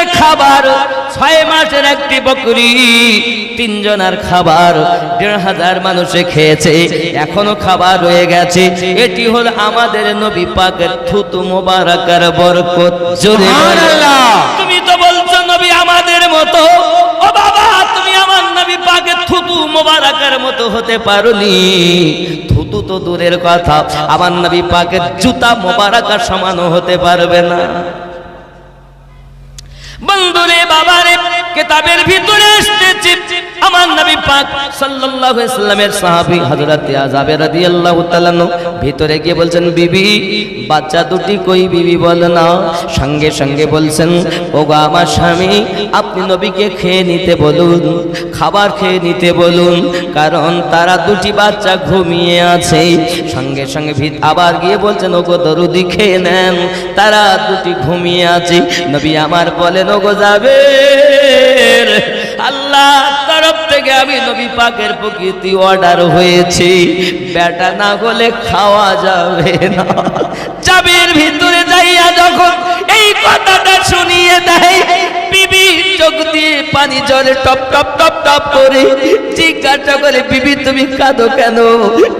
জনের খাবার, 6 মাসের একটি বকরি 3 জনের খাবার, 1500 মানুষে খেয়েছে, এখনো খাবার রয়ে গেছে। এটি হল আমাদের নবী পাকের থুতু মোবারকের বরকত। সুবহানাল্লাহ। তুমি তো বলছো নবী আমাদের মতো, ও বাবা তুমি আমার নবী পাকের থুতু মোবারকের মতো হতে পারোনি। থুতু তো দূরের কথা, আমার নবী পাকের জুতা মোবারকের সমানও হতে পারবে না। বন্ধুরে বাবারে, কিতাবের ভিতরে এসেছে আমার নবী পাক সাল্লাল্লাহু আলাইহি সাল্লামের সাহাবী হযরত জাবের রাদিয়াল্লাহু তাআলা ভিতরে গিয়ে বলছেন, বিবি বাচ্চা দুটি কই? বিবি বলে না। সঙ্গে সঙ্গে বলছেন, ওগো আমার স্বামী আপনি নবীকে খেয়ে নিতে বলুন, খাবার খেয়ে নিতে বলুন, কারণ তারা দুটি বাচ্চা ঘুমিয়ে আছে। সঙ্গে সঙ্গে আবার গিয়ে বলছেন, ওগো দরুদি খেয়ে নেন, তারা দুটি ঘুমিয়ে আছে। নবী আমার বলেন, ওগো জাবের আল্লাহর তরফ থেকে আমি নবী পাকের প্রকৃতি অর্ডার হয়েছে, বেটা না হলে খাওয়া যাবে না। জাবের ভিতরে যাইয়া যখন এই কথাটা শুনিয়ে দেয়, বিবি চোখ দিয়ে পানি জলে টপ টপ টপ টপ করে জিজ্ঞাসা করে, বিবি তুমি কাঁদো কেন?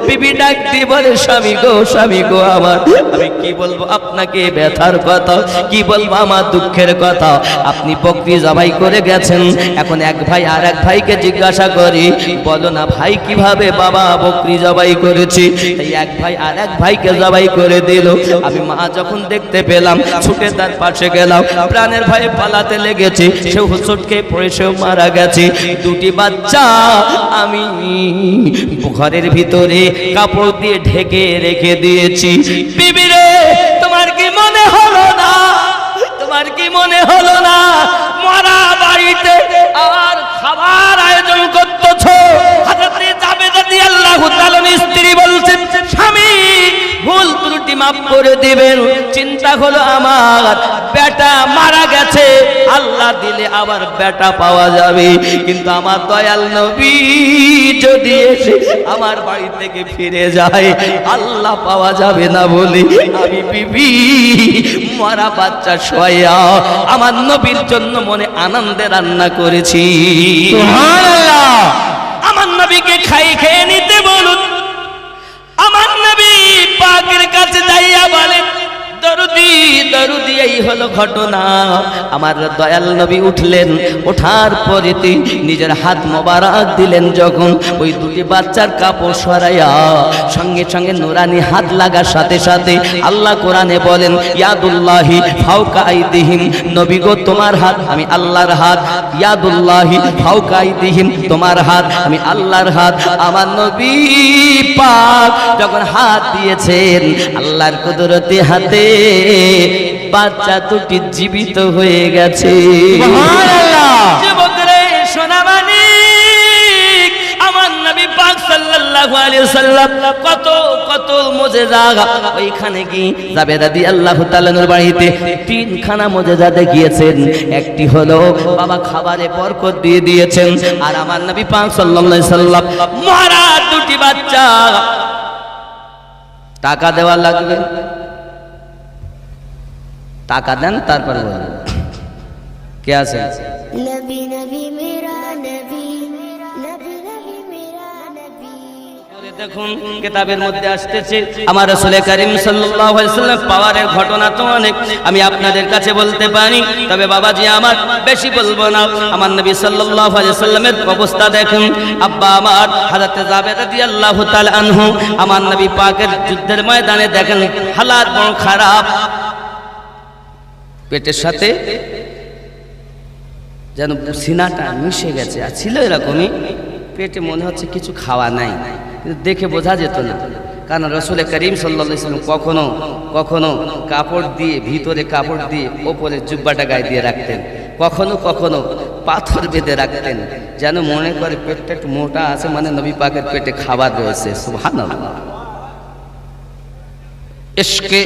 বিবি ডাক দিয়ে বলে, স্বামী গো আমার, আমি কি বলবো আপনাকে ব্যথার কথা, কি বলবো আমার দুঃখের কথা। আপনি বকরি জবাই করে গেছেন, এখন এক ভাই আর এক ভাইকে জিজ্ঞাসা করি, বলো না ভাই কিভাবে বাবা বকরি জবাই করেছি। এই এক ভাই আর এক ভাইকে জবাই করে দিল। আমি মা যখন দেখতে পেলাম, ছুটে তার পাশে গেলাম, প্রাণের ভয়ে পালাতে লেগেছে, সে হুঁচটকে পড়ে সেও মারা গেছে। দুটি বাচ্চা আমি ঘরের ভিতরে কাপড় দিয়ে ঢেকে রেখে দিয়েছি। বিবি রে, তোমার কি মনে হলো না, তোমার কি মনে হলো না মরা বাড়িতে আর খাবার আয়োজন করতেছো? হযরত জাবের রাদিয়াল্লাহু তাআলা স্ত্রী বলছেন, স্বামী ভুল ত্রুটি মাফ করে দিবেন। চিন্তা হলো আমার বেটা মারা গেছে, আল্লাহ দিলে আবার বেটা পাওয়া যাবে, কিন্তু আমার দয়াল নবী যদি এসে আমার বাড়ি থেকে ফিরে যায় আল্লাহ পাওয়া যাবে না বলে আমি বিবি মরা বাচ্চা শোয়া আমার নবীর জন্য মনে আনন্দে রান্না করেছি। সুবহানাল্লাহ। আমার নবীকে খেয়ে নিতে বলুন। আমার নবী পাকের কাছে যাইয়া বলেন, দরুদি দরুদি এই হলো ঘটনা। আমার দয়াল নবী উঠলেন, ওঠার পরে নিজের হাত মোবারক দিলেন, যখন ওই দুটি বাচ্চার কাপড় সরাইয়া সঙ্গে সঙ্গে নুরানি হাত লাগার সাথে সাথে আল্লাহ কোরআনে বলেন, ইয়াদুল্লাহি ফাওকা আইদিহিম, নবী গো তোমার হাত আমি আল্লাহর হাত, ইয়াদুল্লাহি ফাওকা আইদিহিম, তোমার হাত আমি আল্লাহর হাত। আমার নবী পাক যখন হাত দিয়েছেন, আল্লাহর কুদরতি হাতে বাচ্চা দুটি জীবিত হয়ে গেছে। সুবহানাল্লাহ। যুবক রে, সোনা মানিক, আমার নবী পাক সাল্লাল্লাহু আলাইহি ওয়াসাল্লাম কত কত মুজিজা ওইখানে কি জাবের রাদিয়াল্লাহু তাআলার বাড়িতে 3খানা মুজিজা দেখিয়েছেন। একটি হলো বাবা খাবারে বরকত দিয়ে দিয়েছেন, আর আমার নবী পাক সাল্লাল্লাহু আলাইহি ওয়াসাল্লাম মরা দুটি বাচ্চা, টাকা দেওয়া লাগবে, টাকা দেন তারপর বলুন কে আছে। নবী নবী মেরা নবী, নবী নবী মেরা নবী। দেখুন কিতাবের মধ্যে আসতেছে আমার রাসূল করিম সাল্লাল্লাহু আলাইহি ওয়াসাল্লাম পাওয়ারের ঘটনা তো অনেক, আমি আপনাদের কাছে বলতে পারি, তবে বাবাজি আমার বেশি বলবো না। আমার নবী সাল্লাল্লাহু আলাইহি ওয়াসাল্লামের অবস্থা দেখুন। আব্বা আমার হযরত জাবের রাদিয়াল্লাহু তাআলা আনহু আমার নবী পাকের যুদ্ধের ময়দানে দেখেন হালাত বড় খারাপ, পেটের সাথে যেন সিনাটা মিশে গেছে, আর ছিল এরকমই, পেটে মনে হচ্ছে কিছু খাওয়া নাই, কিন্তু দেখে বোঝা যেত না, কারণ রাসূল করিম সাল্লাল্লাহু আলাইহি ওয়াসাল্লাম কখনো কখনো কাপড় দিয়ে, ভিতরে কাপড় দিয়ে ওপরে জুব্বাটা গায়ে দিয়ে রাখতেন, কখনো কখনো পাথর বেঁধে রাখতেন, যেন মনে করে পেটটা একটু মোটা আছে, মানে নবী পাকের পেটে খাবার রয়েছে। সুবহানাল্লাহ। ইশকে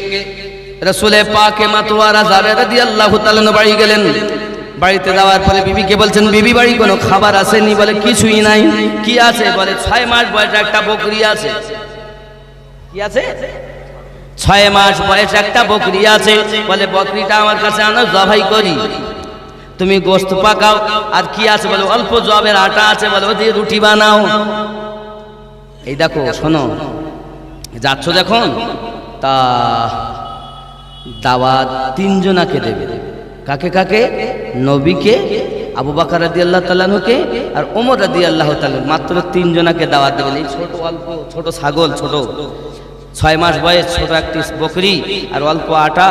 রাসূলে পাকে মাতওয়ারা জাবের রাদিয়াল্লাহু তাআলা বাড়ি গেলেন। বাড়িতে যাওয়ার পরে বিবিকে বলছেন, বিবি বাড়ি কোনো খাবার আসেনি? বলে কিছুই নাই। কি আছে? বলে 6 মাস বয়সে একটা বকরি আছে। কি আছে? 6 মাস বয়সে একটা বকরি আছে। বলে বকরিটা আমার কাছে আনো, জবাই করি। তুমি গোশত পাকাও, আর কি আছে বলে অল্প জবের আটা আছে বলে ওই দিয়ে রুটি বানাও। এই দেখো শোনো, যাচ্ছ দেখুন, তা দাওয়াত তিনজনাকে দেবে। কাকে কাকে? নবীকে, আবু বকর রাদিয়াল্লাহু তাআলা আনহুকে, আর ওমর রাদিয়াল্লাহু তাআলা, মাত্র তিনজনাকে দাওয়াত দেবেন। এই ছোট অল্প ছোট ছাগল, ছোট 6 মাস বয়স ছোট একটি বকরি আর অল্প আটা,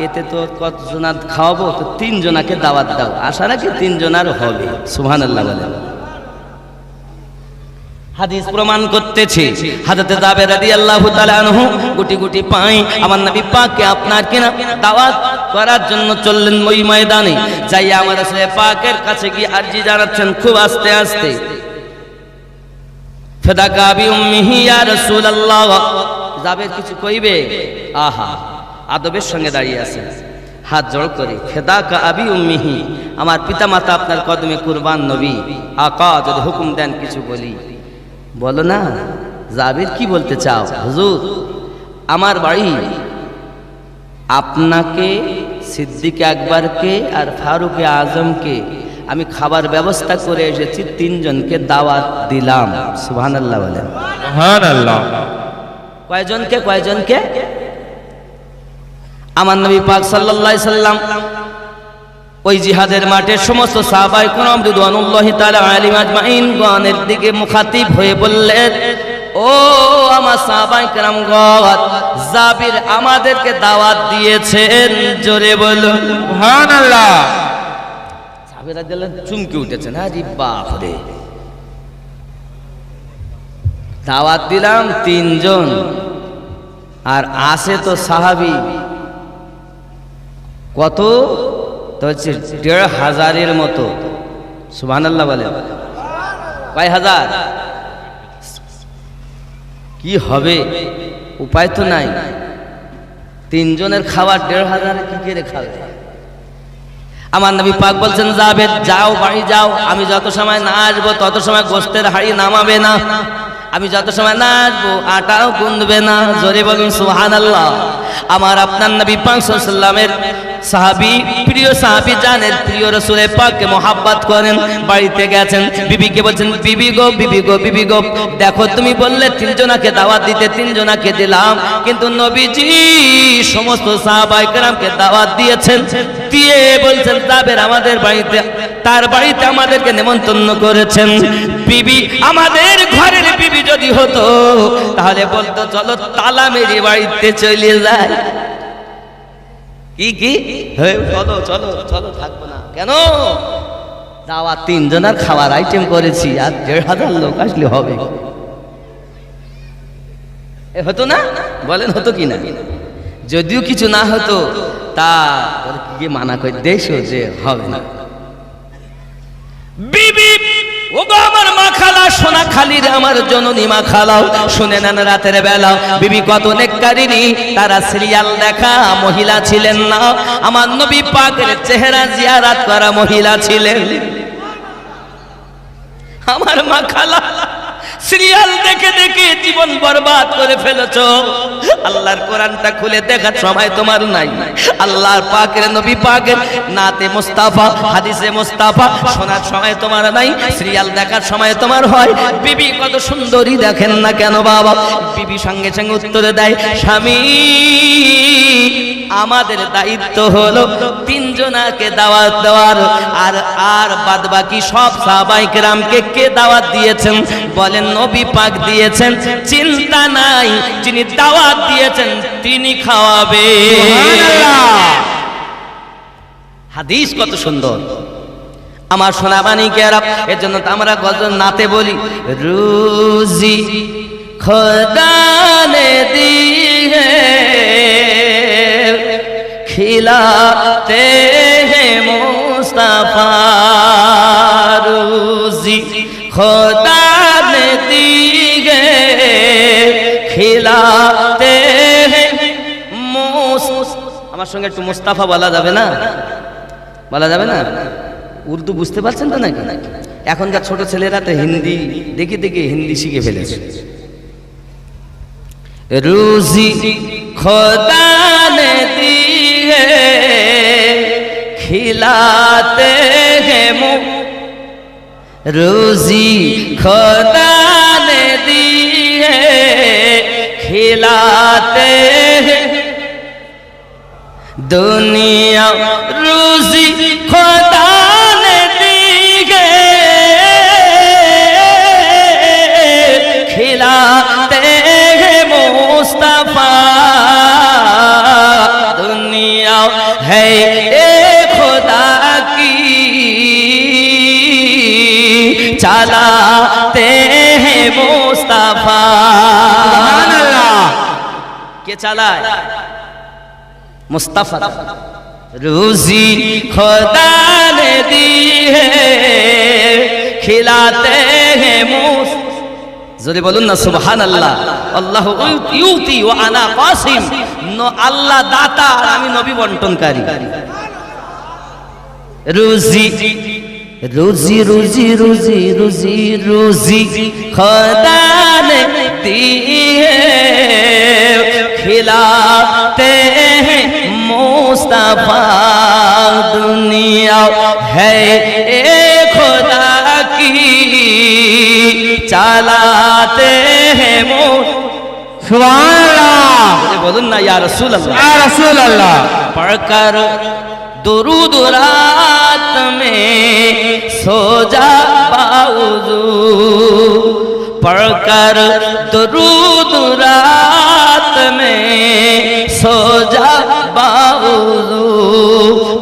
এতে তো কতজনা খাওয়াবো? তো তিনজনাকে দাওয়াত দাও, আশা রাখি তিনজনার হবে। সুবহানাল্লাহ বলেন। হাদিস প্রমাণ করতেছে, হযরত জাবের রাদিয়াল্লাহু তাআলা আনহু গুটি গুটি পায় আমার নবী পাককে আপনার কিনা দাওয়াত করার জন্য চললেন ওই ময়দানে। যাইয়া আমার রাসূল পাকের কাছে গিয়ে আরজি জানাচ্ছেন খুব আস্তে আস্তে, ফাদাকা বি উম্মিহি ইয়া রাসূলুল্লাহ। জাবের কিছু কইবে, আহা আদবের সঙ্গে দাঁড়িয়ে আছেন, হাত জোড় করে, ফাদাকা আবি উম্মিহি, আমার পিতামাতা আপনার কদমে কুরবান নবী, আকা যদি হুকুম দেন কিছু বলি। বলো না জাবের কি বলতে চাও? হুজুর আমার বাড়ি, আপনাকে, সিদ্দিক আকবরকে আর ফারুক আজমকে আমি খাবার ব্যবস্থা করে এসেছি, তিনজনকে দাওয়াত দিলাম। সুবহানাল্লাহ বলেন। সুবহানাল্লাহ। কয়জনকে? কয়জনকে? আমার নবী পাক সাল্লাল্লাহু আলাইহি সাল্লাম ওই জিহাদের মাঠে সমস্ত সাহাবায়ে কেরাম রিদওয়ানুল্লাহি তাআলা আলাইহিম আজমাইন গণের দিকে মুখাতিব হয়ে বললেন, ও আমার সাহাবায়ে কেরাম গণ, জাবির আমাদেরকে দাওয়াত দিয়েছেন, জোরে বলুন সুবহানাল্লাহ। জাবির রাদিয়াল্লাহু আনহু চমকে উঠেছেন, আরে বাপ রে, দাওয়াত দিলাম তিনজন, আর আসে তো সাহাবী কত? তো হচ্ছে ১৫০০-এর মতো। সুবহানাল্লাহ বলে। কয় হাজার? কি হবে, উপায় তো নাই, তিনজনের খাবার ১৫০০ কি করে খাবে? আমার নবী পাক বলছেন, যাবে যাও, বাড়ি যাও, আমি যত সময় না আসবো তত সময় গোশতের হাড়ি নামাবে না, আমি যত সময় না আসবো আটাও গুনবে না। জোরে বলুন সুবহানাল্লাহ। আমার আপনার নবী পাক সাল্লাল্লাহু আলাইহি ওয়াসাল্লামের সাহাবী, প্রিয় সাহাবী জানেন, প্রিয় রাসূল পাককে মহব্বত করেন, বাড়িতে গেছেন, বিবিকে বলছেন, বিবি গো, বিবি গো, বিবি গো, দেখো তুমি বললে তিনজনাকে দাওয়াত দিতে, তিনজনাকে দিলাম, কিন্তু নবীজি সমস্ত সাহাবায়ে কেরামকে দাওয়াত দিয়েছেন, দিয়ে বলছেন জাবের আমাদের বাড়িতে, তার বাড়িতে আমাদেরকে নেমন্তন্ন করেছেন। বিবি আমাদের ঘরের বিবি যদি হতো তাহলে বলতো চলো তালা মেরে বাড়িতে চলে যায়। কি চলো চলো চলো, থাকবো না কেন? দাওয়াত তিনজনের খাবার আইটেম করেছি, আর ১৫০০ লোক আসলে হবে, এ হতো না? বলেন হতো কি না? যদিও কিছু না হতো তা কি মানা করে দেশও যে হবে না। বিবি ওগো আমার মা খালা, সোনা খালির আমার জননী মা খালাও, শুনে নেন রাতের বেলা বিবি কত নেককারিনী, তারা সিরিয়াল দেখা মহিলা ছিলেন না, আমার নবী পাকের চেহারা জিয়ারত করা মহিলা ছিলেন। আমার মা খালা সিরিয়াল দেখে দেখে জীবন বরবাদ করে ফেলেছো। আল্লাহর কোরআনটা খুলে দেখার সময় তোমার নাই, আল্লাহর পাকের নবী পাকের নাতে মুস্তাফা, হাদিসে মুস্তাফা শোনার সময় তোমার নাই, সিরিয়াল দেখার সময় তোমার হয়। বিবি কত সুন্দরী দেখেন না কেন বাবা? বিবি সঙ্গে সঙ্গে উত্তরে দেয়, স্বামী আমাদের দায়িত্ব হলো তিনজনাকে দাওয়াত দেওয়ার, আর বাদ বাকি সব সাহাবায়ে কেরামকে কে দাওয়াত দিয়েছেন? বলেন নবী পাক দিয়েছেন, চিন্তা নাই, যিনি দাওয়াত দিয়েছেন তিনি খাওয়াবে। হাদিস কত সুন্দর আমার সোনা বাণীকেরা। এর জন্য তো আমরা গজল নাতে বলি, রুজি খোদা নে দি खिलाते हैं मुस्तफा, रोजी खुदा ने दी है खिलाते हैं আমার সঙ্গে একটু মুস্তাফা বলা যাবে না? বলা যাবে না? উর্দু বুঝতে পারছেন তো নাকি? এখনকার ছোট ছেলেরা তো হিন্দি দেখে দেখে হিন্দি শিখে ফেলেছে। রুজি খোদা নে দি खिलाते हैं रोजी खुदा ने दी है खिलाते हैं दुनिया रोजी खुदा ने दी है खिलाते हैं मुस्तफा दुनिया है खुदा की चलाते हैं मुस्तफा सुभान अल्लाह के चलाए मुस्तफा रोजी खुदा ने दी है खिलाते हैं जोरे बोलुन ना सुभान अल्लाह अल्लाह ইউতি ওয়া আনা কাসিম আল্লাহ দাতা আর আমি নবী বন্টনকারী রুজি রুজি রুজি রুজি রুজি রুজি खुदा ने दी है खिलाते हैं मुस्तफा दुनिया है खुदा की चलाते हैं सुभान अल्लाह बोलून ना या रसूल अल्लाह या रसूल अल्लाह पढ़कर दुरूद रात में सो जा बाउजू पढ़कर दुरूद रात में सो जा बाउजू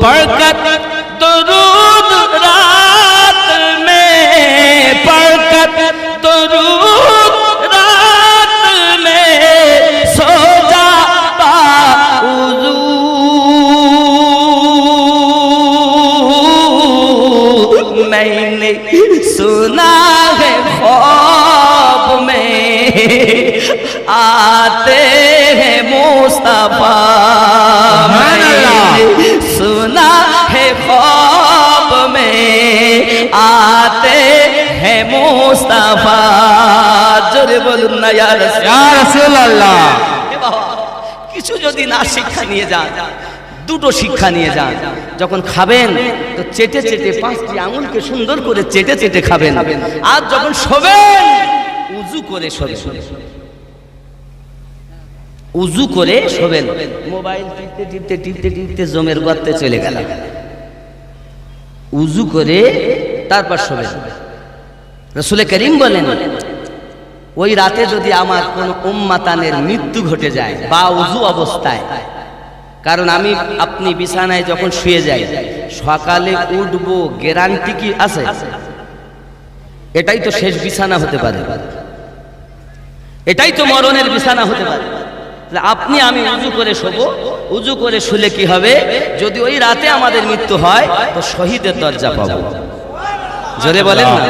पढ़कर दुरूद रात में पढ़कर दुरूद रात में सो जा बाउजू मैंने सुना है ख्वाब में आते हैं मुस्तफा मैंने सुना है ख्वाब में आते हैं मुस्तफा जोरे बोलुन ना या रसूल अल्लाह কিছু যদি না শিক্ষা নিয়ে যান দুটো শিক্ষা নিয়ে যান যখন খাবেন তো চেটে চেটে পাঁচটি আঙুলকে সুন্দর করে চেটে চেটে খাবেন আর যখন শোবেন উযু করে শোবেন উযু করে শোবেন মোবাইল টিপতে টিপতে টিপতে টিপতে জমের গর্তে চলে গেল উযু করে তারপর শোবেন রাসূল করিম বলেন ওই রাতে যদি আমার কোন উম্মাতানের মৃত্যু ঘটে যায় বা উযু অবস্থায় কারণ আমি আপনি বিছানায় যখন শুয়ে যাই সকালে উঠবো গ্যারান্টি কি আছে এটাই তো শেষ বিছানা হতে পারে এটাই তো মরণের বিছানা হতে পারে আপনি আমি উযু করে শোবো উযু করে শুলে কি হবে যদি ওই রাতে আমাদের মৃত্যু হয় তো শহীদের দরজা পাবো জোরে বলেন না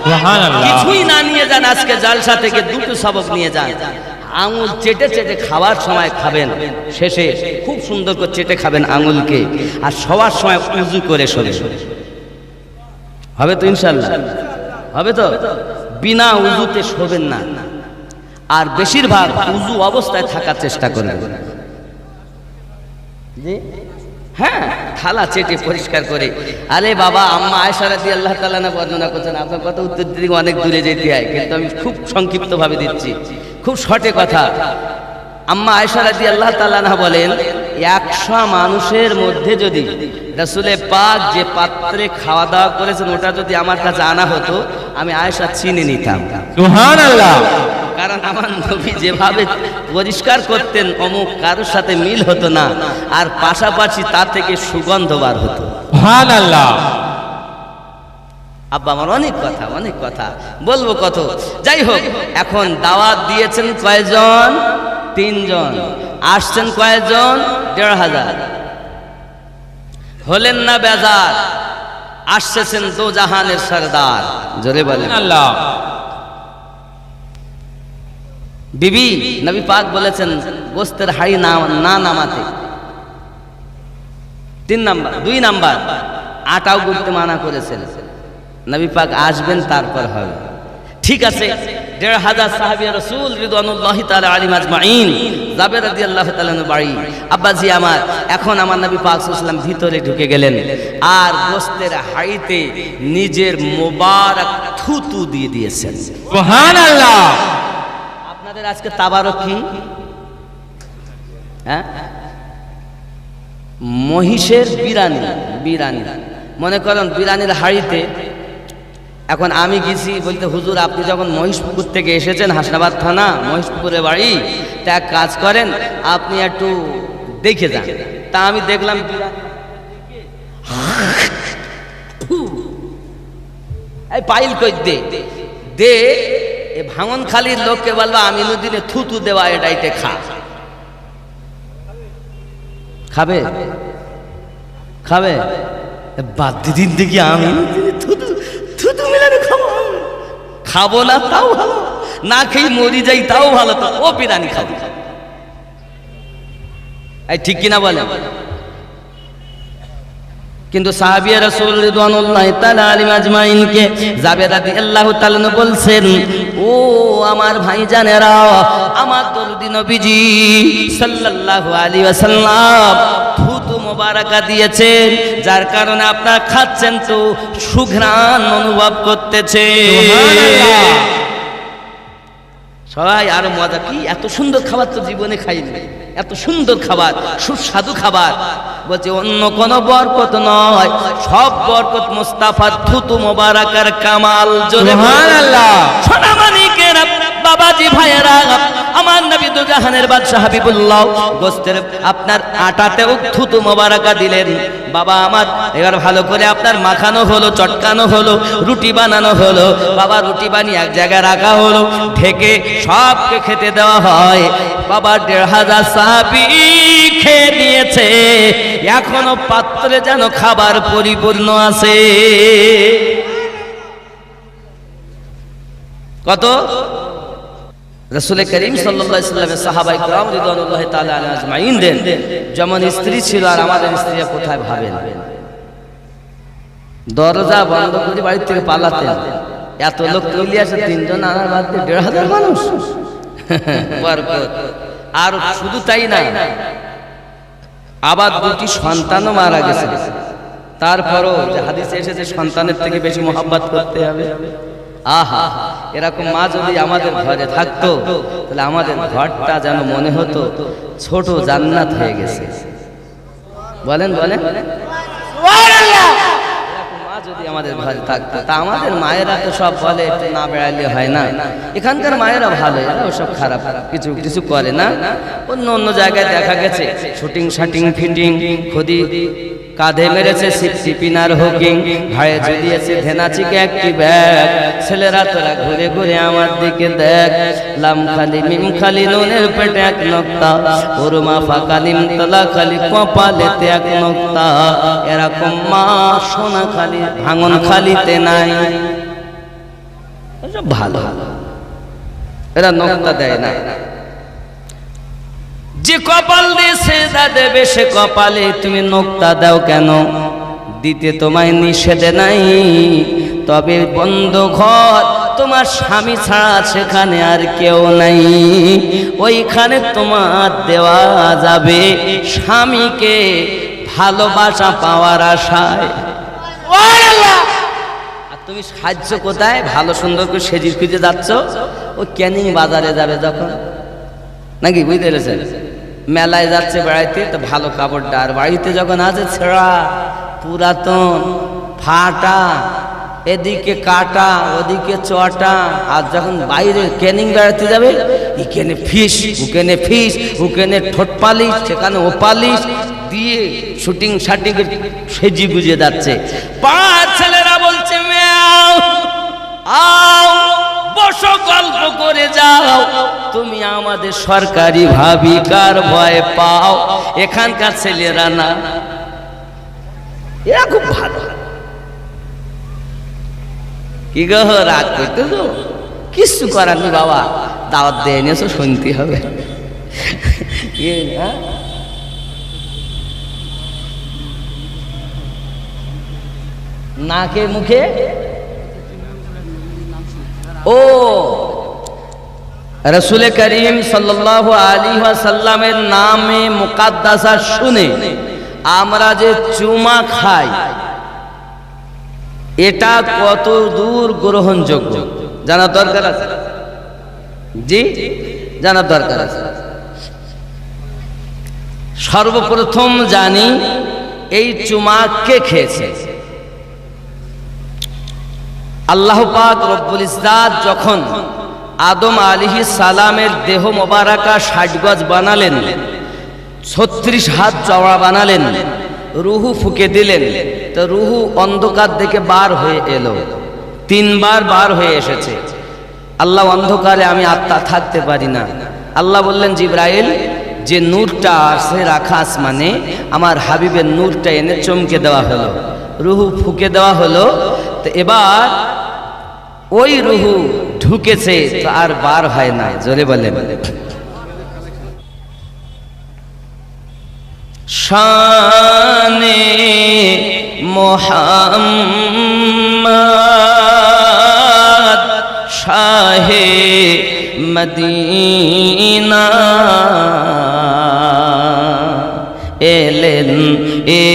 সুবহানাল্লাহ কিছুই না নিয়ে যান আজকে জালসা থেকে দুটো সবক নিয়ে যান আঙুল চেটে চেটে খাওয়ার সময় খাবেন শেষে খুব সুন্দর করে চেটে খাবেন আঙুলকে আর শোয়ার সময় উযু করে শোবেন হবে তো ইনশাআল্লাহ হবে তো বিনা উযুতে শোবেন না আর বেশিরভাগ উযু অবস্থায় থাকার চেষ্টা করবেন জি হ্যাঁ থালা চেটে পরিষ্কার করে আরে বাবা আম্মা আয়েশা রাদিয়াল্লাহু তাআলা না বর্ণনা করছেন আপনার কথা উত্তর দিকে অনেক দূরে যেতে হয় কিন্তু আমি খুব সংক্ষিপ্ত ভাবে দিচ্ছি খুব শর্টে কথা আম্মা আয়েশা রাদিয়াল্লাহু তাআলা না বলেন 100 মানুষের মধ্যে যদি রাসূলে পাক যে পাত্রে খাওয়া দাওয়া করেছেন ওটা যদি আমার কাছে আনা হতো আমি আয়েশা চিনে নিতাম সুবহানাল্লাহ কারণ আমার নবী যেভাবে পরিষ্কার করতেন অমুক কারোর সাথে মিল হতো না আর পাশাপাশি তা থেকে সুগন্ধ বার হতো সুবহানাল্লাহ আব্বা আমার অনেক কথা বলবো কত যাই হোক এখন দাওয়াত দিয়েছেন কয়জন 3 জন আসছেন কয়জন 1500 হলেন না বেজার আসছেন দো জাহানের সরদার জোরে বলেন আল্লাহ বিবি নবী পাক বলেছেন গোস্তের হাড়ি না নামাতে 3 নাম্বার 2 নাম্বার আটাও করতে মানা করেছেন নবী পাক আসবেন তারপর হবে ঠিক আছে 1,500 সাহাবী রাসূল রিদওয়ানুল্লাহি তাআলা আলাইহিম আজমাইন জাবের রাদিয়াল্লাহু তাআলা বাড়ি। আব্বাজি আমার, এখন আমার নবী পাক সাল্লাল্লাহু আলাইহি ওয়াসাল্লাম ভিতরে ঢুকে গেলেন আর গোশতের হাঁড়িতে নিজের মোবারক থুতু দিয়ে দিয়েছেন। সুবহানাল্লাহ। আপনাদের আজকে তাবারক কি? হ্যাঁ, মহিষের বিরানি মনে করেন বিরানির হাড়িতে। এখন আমি গেছি বলতে, হুজুর আপনি যখন মহিষপুকুর থেকে এসেছেন, হাসনাবাদ থানা মহিষপুকুরে বাড়ি, তা এক কাজ করেন আপনি একটু দেখে যান। তা আমি দেখলাম এই পাইল কই দে এ ভাঙন খালির লোককে বলবা আমিনুদ্দিনে থুতু দেওয়া এটাইতে খাবে বাদ দিন দেখি আমি থুতু মিলানো খাবো না, তাও ভালো, না খেয়ে মরি যাই তাও ভালো, তো ও বিরিয়ানি খাবো। এই ঠিক কিনা বলে? কিন্তু সাহাবিয়া রাসূল রিদওয়ানুল্লাহি তাআলা আলাইহিম আজমাইনকে জাবের রাদিয়াল্লাহু তাআলা বলছেন, ও আমার ভাইজানেরা, আমার দরদি নবীজি সাল্লাল্লাহু আলাইহি ওয়াসাল্লাম থুতু মোবারকা দিয়েছেন, যার কারণে আপনারা খাচ্ছেন তো সুঘ্রাণ অনুভব করতেছেন। সুবহানাল্লাহ। সবাই আরো মজা, কি এত সুন্দর খাবার তো জীবনে খাইনি, এত সুন্দর খাবার, সুস্বাদু খাবার। বলছে অন্য কোন বরকত নয়, সব বরকত মুস্তাফার থুতু মোবারকার কামাল। সুবহানাল্লাহ। সোনামানিকেরা, বাবাজি ভাইয়েরা, আমার নবী দু জাহানের বাদশা হাবিবুল্লাহ গোস্তের আপনার আটাতেও থুতু মোবারকা দিলেন। বাবা আমার, এবার ভালো করে আপনার মাখানো হলো, চটকানো হলো, রুটি বানানো হলো। বাবা রুটি বানিয়ে এক জায়গায় রাখা হলো, ঢেকে সবকে খেতে দেওয়া হয়। বাবা 1,500 সাহাবী খেয়ে নিয়েছে, এখনো পাত্রে যেন খাবার পরিপূর্ণ আছে। কত? রাসূল করিম সাল্লাল্লাহু আলাইহি ওয়াসাল্লামের সাহাবায়ে কিরাম রিদওয়ানুল্লাহি তাআলা আলাইহিম আজমাইনদের যেমন স্ত্রী ছিল, আর আমাদের স্ত্রীরা কোথায় ভাবেন, দরজা বন্ধ করে বাড়ি থেকে পালাতেন। এত লোক তুলে আসে, 3 জন আনার বাদ দিয়ে 1,500 মানুষ বরকত। আর শুধু তাই না, আবার 2টি সন্তানও মারা গেছে। তারপরও যে হাদিসে এসেছে সন্তানের থেকে বেশি মহব্বত করতে হবে। আহা, এরকম মা যদি আমাদের ঘরে থাকতো, তাহলে আমাদের ঘরটা যেন মনে হতো ছোট জান্নাত হয়ে গেছে। বলেন বলেন সুবহানাল্লাহ। এরকম মা যদি আমাদের ঘরে থাকতো, তা আমাদের মায়েরা তো সব বলে একটু না বেড়ালে হয় না। এখানকার মায়েরা ভালো, এরা সব খারাপ কিছু কিছু করে না। অন্য জায়গায় দেখা গেছে শুটিং শাটিং ফিটিং, খুদি কাঁধে মেরেছে সিপিনার হুকিং, ঘাড়ে ঝুলিয়েছে ধেনাচিকে একটি ব্যাগ। ছেলেরা তোরা ঘুরে ঘুরে আমার দিকে দেখ, লাম খালি মিম খালি নুনের পেটে এক নক্তা, ওরমা ফাঁকা নিম তলা খালি কপালেতে এক নক্তা। এরকম মা সোনা খালি ভাঙন খালিতে নাই। ভালো, এরা নক্তা দেয় না। যে কপাল দিয়ে সেজদা দেবে, সে কপালে তুমি নোক্তা দাও কেন? দিতে তোমায় নিষেধ নাই, তবে বন্ধ ঘর তোমার স্বামী ছাড়া সেখানে আর কেউ নাই। ওইখানে তোমার দেওয়া যাবে স্বামীকে ভালোবাসা পাওয়ার আশায়। আর তুমি সাহায্য কোথায়? ভালো সুন্দর করে সেজি খুঁজে যাচ্ছ, ও ক্যানিং বাজারে যাবে যখন, নাকি বুঝতে পেরেছেন? মেলায় যাচ্ছে বেড়াইতে, তো ভালো কাপড়টা, আর বাড়িতে যখন আছে ছেঁড়া পুরাতন ফাটা, এদিকে কাটা ওদিকে চটা। আর যখন বাইরে ক্যানিং বেড়াতে যাবে, এখানে ফিস ওখানে ফিস, ওখানে ঠোঁট পালিশ সেখানে ও পালিশ দিয়ে শুটিং শাটিং সেজি গুজে যাচ্ছে। পাঁচ ছেলেরা বলছে ম্যাও আও বসো, গল্প করে যাও। তুমি আমাদের সরকারি ভাবিকার ভয় পাও, এখানকার ছেলেরা না। এরা খুব ভালো। কি গো রাগ করতে তো কিছু করার নেই বাবা, দাওয়াত দিয়ে এনেছো শুনতে হবে। নাকে মুখে ও রাসূল করিম সাল্লাল্লাহু আলাইহি ওয়াসাল্লামের নামে মুকাদ্দাসা শুনে আমরা যে চুমা খাই, এটা কত দূর গ্রহণযোগ্য জানা দরকার আছে। জি, জানা দরকার আছে। সর্বপ্রথম জানি এই চুমা কে খেয়েছে। আল্লাহ পাক রব্বুল ইজ্জাত যখন আদম আলাইহিস সালামের দেহ মোবারকা 60 গজ বানালেন, 36 হাত চওড়া বানালেন, রুহু ফুঁকে দিলেন, তো রুহু অন্ধকার থেকে বার হয়ে এলো। 3 বার বার হয়ে এসেছে। আল্লাহ অন্ধকারে আমি আত্মা থাকতে পারি না। আল্লাহ বললেন জিবরাইল, যে নূরটা আছে রাখা আসমানে, আমার হাবিবের নূরটা এনে চমকে দেওয়া হলো, রুহু ফুঁকে দেওয়া হলো। তো এবার ওই রুহু ঢুকেছে, তো আর বার হয় না। জোরে বলেন। শানে মুহাম্মদ শাহে মদিনা এলেন এ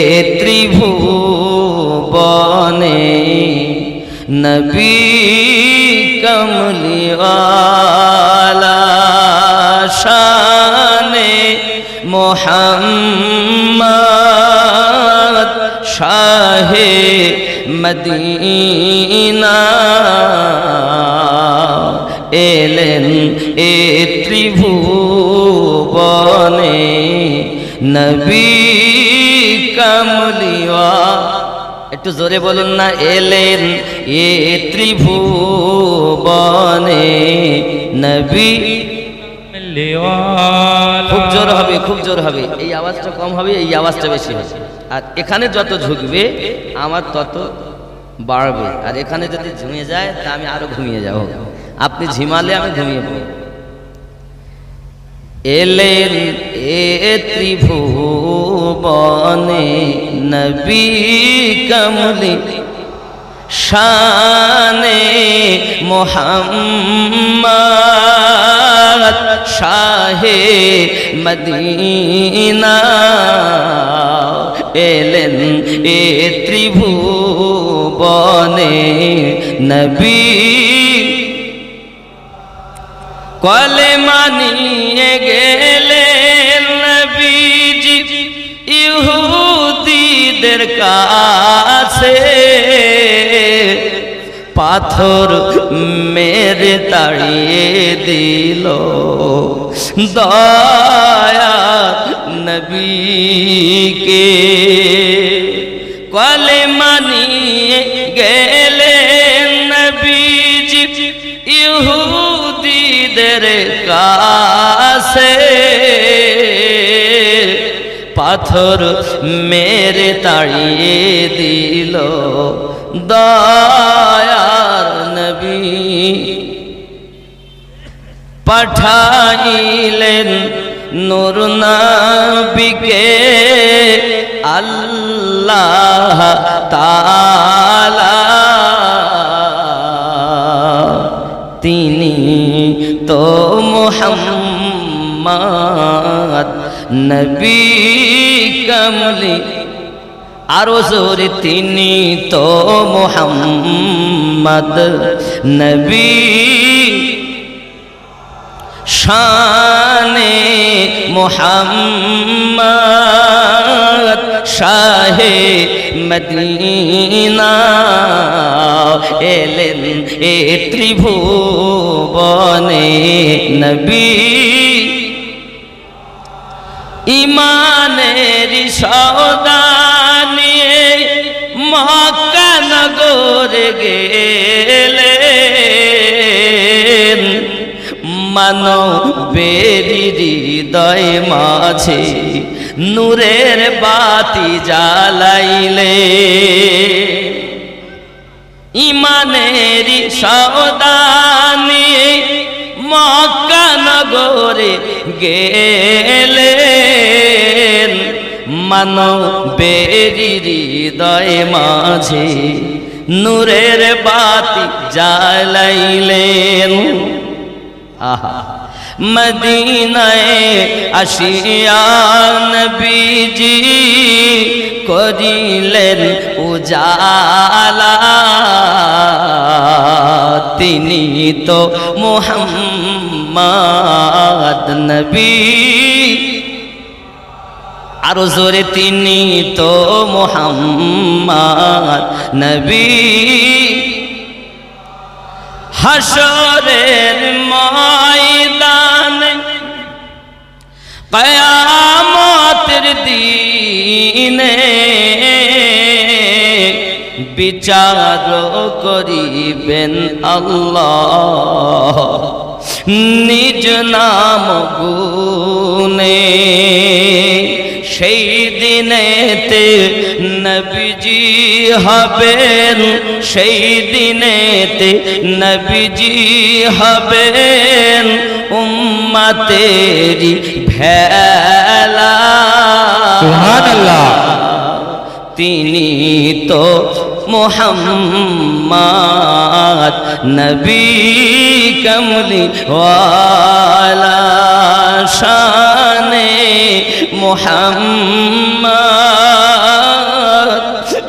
ত্রিভুবনে, নবী কমলিওয়ালা শানে মুহাম্মদ শাহে মদিনা এলেন এ ত্রিভুবনে, নবী কমলিওয়ালা। একটু জোরে বলুন না, এলেন এ ত্রিভুবনে, নবী। খুব জোর হবে, খুব জোর হবে। এই আওয়াজটা কম হবে, এই আওয়াজটা বেশি হবে। আর এখানে যত ঝুঁকবে আমার তত বাড়বে, আর এখানে যদি ঝুমিয়ে যায় তা আমি আরো ঘুমিয়ে যাব। আপনি ঝিমালে আমি ঘুমিয়ে পড়ব। এলেন এ ত্রিভুবনে, নবী কমলি শানে মুহাম্মদ শাহে মদিনা এলেন এ ত্রিভুবনে, নবী কলেমা নিয়ে গেলেন নবীজি ইহুদিদের কাছে, পাথর মেরে তাড়িয়ে দিল দয়া নবীকে। কলেমা নিয়ে গেলেন নবীজি ইহুদিদের কাছে, পাথর মেরে তাড়িয়ে দিল দয়ার নবী। পাঠাইলেন নূর নবীকে আল্লাহ তাআলা, তিনি তো মুহাম্মদ নবী কমলি। আরো জোরে, তিনি তো মুহাম্মদ নবী শানে মুহাম্মদ শাহে মদিনা এলেন এ ত্রিভুবনে, নবী ইমানের সওদা নিয়ে মক্কা নগরে গেলেন, মানবের হৃদয় মাঝে নূরের বাতি জ্বালাইলে, ইমানের সওদা নিয়ে মক্কা নগরে গেলেন, মানবের হৃদয় মাঝে নূরের বাতি জ্বালাইলেন। আহা, মদিনায় আসিয়া নবীজি করিলেন উজালা, তিনি তো মুহাম্মদ নবী, আরো জোরে তিনি তো মুহাম্মদ নবী। হাশরের ময়দানে কিয়ামতের দিনে বিচার করিবেন আল্লাহ নিজ নাম গুনে। সেই দিনেতে নবীজি হবেন, সেই দিনেতে নবীজি হবেন উম্মতেরি ভেলা। সুবহানাল্লাহ। তিনি তো মুহাম্মদ নবী কমলি ওয়ালা শানে মুহাম্মদ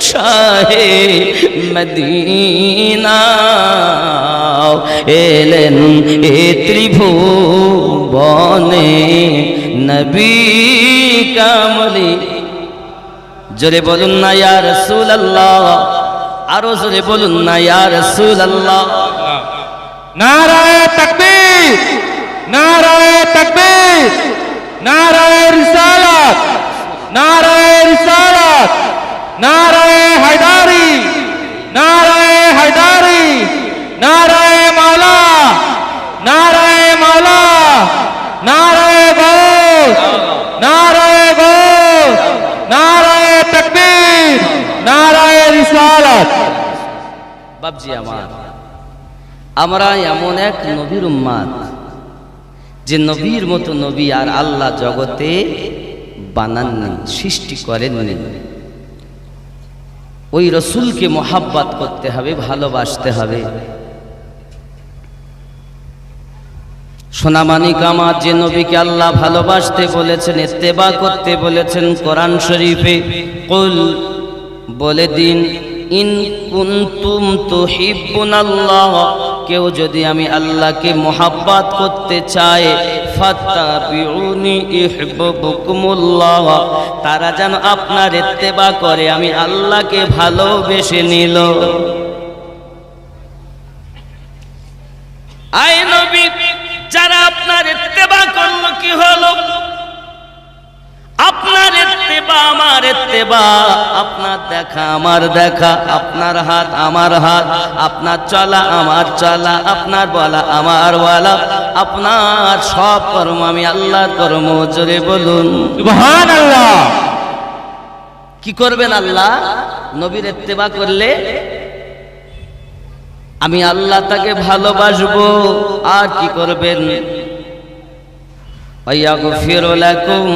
শাহে মদিনা এলেন এ ত্রিভুবনে নবী কমলি। জোরে বলুন না ইয়া রাসূলুল্লাহ, আরো জোরে বলুন না ইয়া রাসূলুল্লাহ। নারায়ে তাকবীর, নারায়ে তাকবীর, নারায়ে রিসালাত, নারায়ে রিসালাত, নারায়ে হায়দারি, নারায়ে হায়দারি, নারায়ে মাওলা, নারায়ে মাওলা, নারায়ে গৌস, নারায়ে গৌস, নারায়ে তাকবীর, নারায়ে রিসালাত। বাপজি আমার, আমরা এমন এক নবীর উম্মাত যে নবীর মতো নবী আর আল্লাহ জগতে বানাননি, সৃষ্টি করেননি। ওই রসুলকে মোহাব্বত করতে হবে, ভালোবাসতে হবে। সোনামানিক আমার, যে নবীকে আল্লাহ ভালোবাসতে বলেছেন, ইত্তেবা করতে বলেছেন কোরআন শরীফে, কুল বলে দিন ইন কুনতুম তুহিব্বুনাল্লাহ, কেউ যদি আমি আল্লাহকে মোহাব্বত করতে চায়, ফাত্তাবিউনি ইউহিব্বুকুমুল্লাহ, তারা যেন আপনার ইত্তেবা করে, আমি আল্লাহকে ভালোবেসে নিল। আয় নবী, যারা আপনার ইত্তেবা করলো কি হলো? আপনার ইত্তেবা আমার ইত্তেবা, আপনার দেখা আমার দেখা, আপনার হাত আমার হাত, আপনার চলা আমার চলা, আপনার বলা আমার বলা, আপনার সব কর্ম আমি আল্লাহর কর্ম। জোরে বলুন সুবহানাল্লাহ। কি করবেন আল্লাহ? নবীর ইত্তেবা করলে আমি আল্লাহ তাকে ভালোবাসবো। আর কি করবেন? ওয়াগফিরু লাকুম,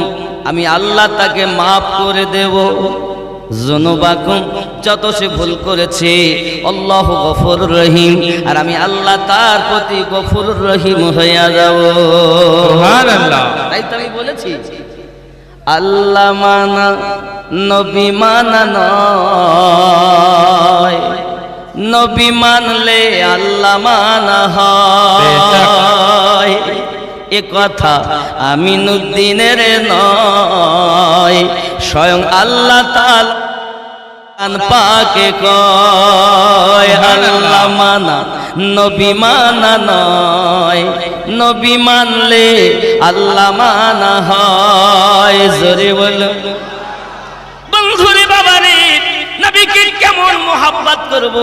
আমি আল্লাহ তাকে মাফ করে দেব। যুনুবাকুম, যত সে ভুল করেছে, আল্লাহু গফুরুর রহিম, আর আমি আল্লাহ তার প্রতি গফুরুর রহিম হয়ে যাব। সুবহানাল্লাহ। তাই তো আমি বলেছি আল্লাহ মানা নবী মানা নয়, নবী মানলে আল্লাহ মানা হয়। এ কথা আমিনুদ্দিনের নয়, স্বয়ং আল্লাহ তাআলা পাকে কয়। আল্লাহ মানা নবী মানা নয়, নবী মানলে আল্লাহ মানা হয়। জোরে বলো বন্ধুরে বাবারে, নবীকে কেমন মোহাব্বত করব?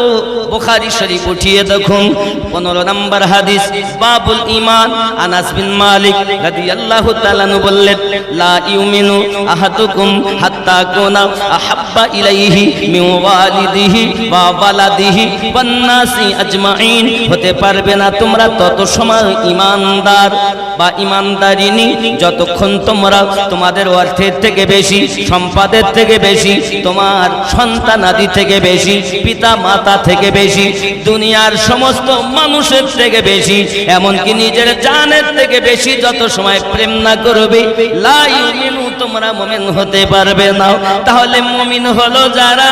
বুখারী শরীফ উঠিয়ে দেখুন 15 নম্বর হাদিস, বাবুল ঈমান। আনাস বিন মালিক রাদিয়াল্লাহু তাআলা আনহু বললেন, লা ইউমিনু আহাদুকুম হাত্তা কুনা আহাব্বা ইলাইহি মিন ওয়ালিদিহি ওয়া ওয়ালাদিহি ওয়ান নাসি আজমাইন, হতে পারবে না তোমরা তত সময় ঈমানদার বা ইমানদারিনী, যতক্ষণ তোমরা তোমাদের অর্থের থেকে বেশি, সম্পদের থেকে বেশি, তোমার সন্তানাদি থেকে বেশি, পিতা মাতা থেকে বেশি, দুনিয়ার সমস্ত মানুষের থেকে বেশি, এমনকি নিজের জানের থেকে বেশি যত সময় প্রেম না করবে, লা ইউমিনু, তোমরা মুমিন হতে পারবে না। তাহলে মুমিন হলো যারা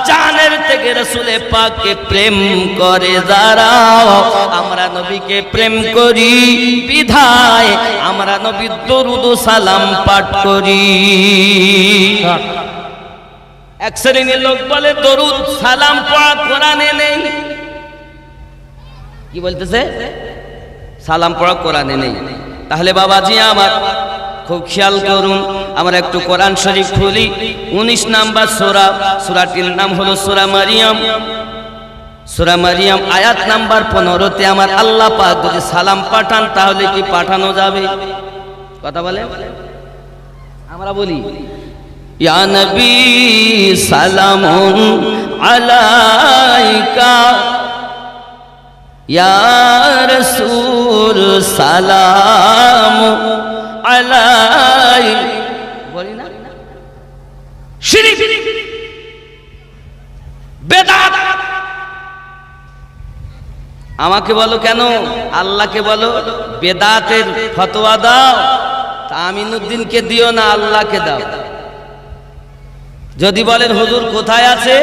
জানের থেকে রাসূলে পাককে প্রেম করে, যারা আমরা নবীকে প্রেম করি বিধায় আমরা নবীর দরুদ ও সালাম পাঠ করি। এক শ্রেণীর লোক বলে দরুদ সালাম পড়া কোরআনে নেই। কি বলতেছে? সালাম পড়া কোরআনে নেই। তাহলে বাবাজি আমার খুব খেয়াল করুন, আমরা একটু কোরআন শরীফ খুলি। 19 নাম্বার সূরা, সূরাটির নাম হলো সূরা মারিয়াম। সূরা মারিয়াম আয়াত নাম্বার 15-তে আমার আল্লাহ পাক যদি সালাম পাঠান তাহলে কি পাঠানো যাবে? কথা বলে আমরা বলি ইয়া নবী সালামুন আলাইকা, ইয়া রাসূল সালাম আলাই, বলি না? শিরক, বেদাত। আমাকে বলো কেন, আল্লাহকে বলো। বেদাতের ফতোয়া দাও, আমিনুদ্দিনকে দিও না, আল্লাহকে দাও। যদি বলেন হুজুর কোথায় আছে,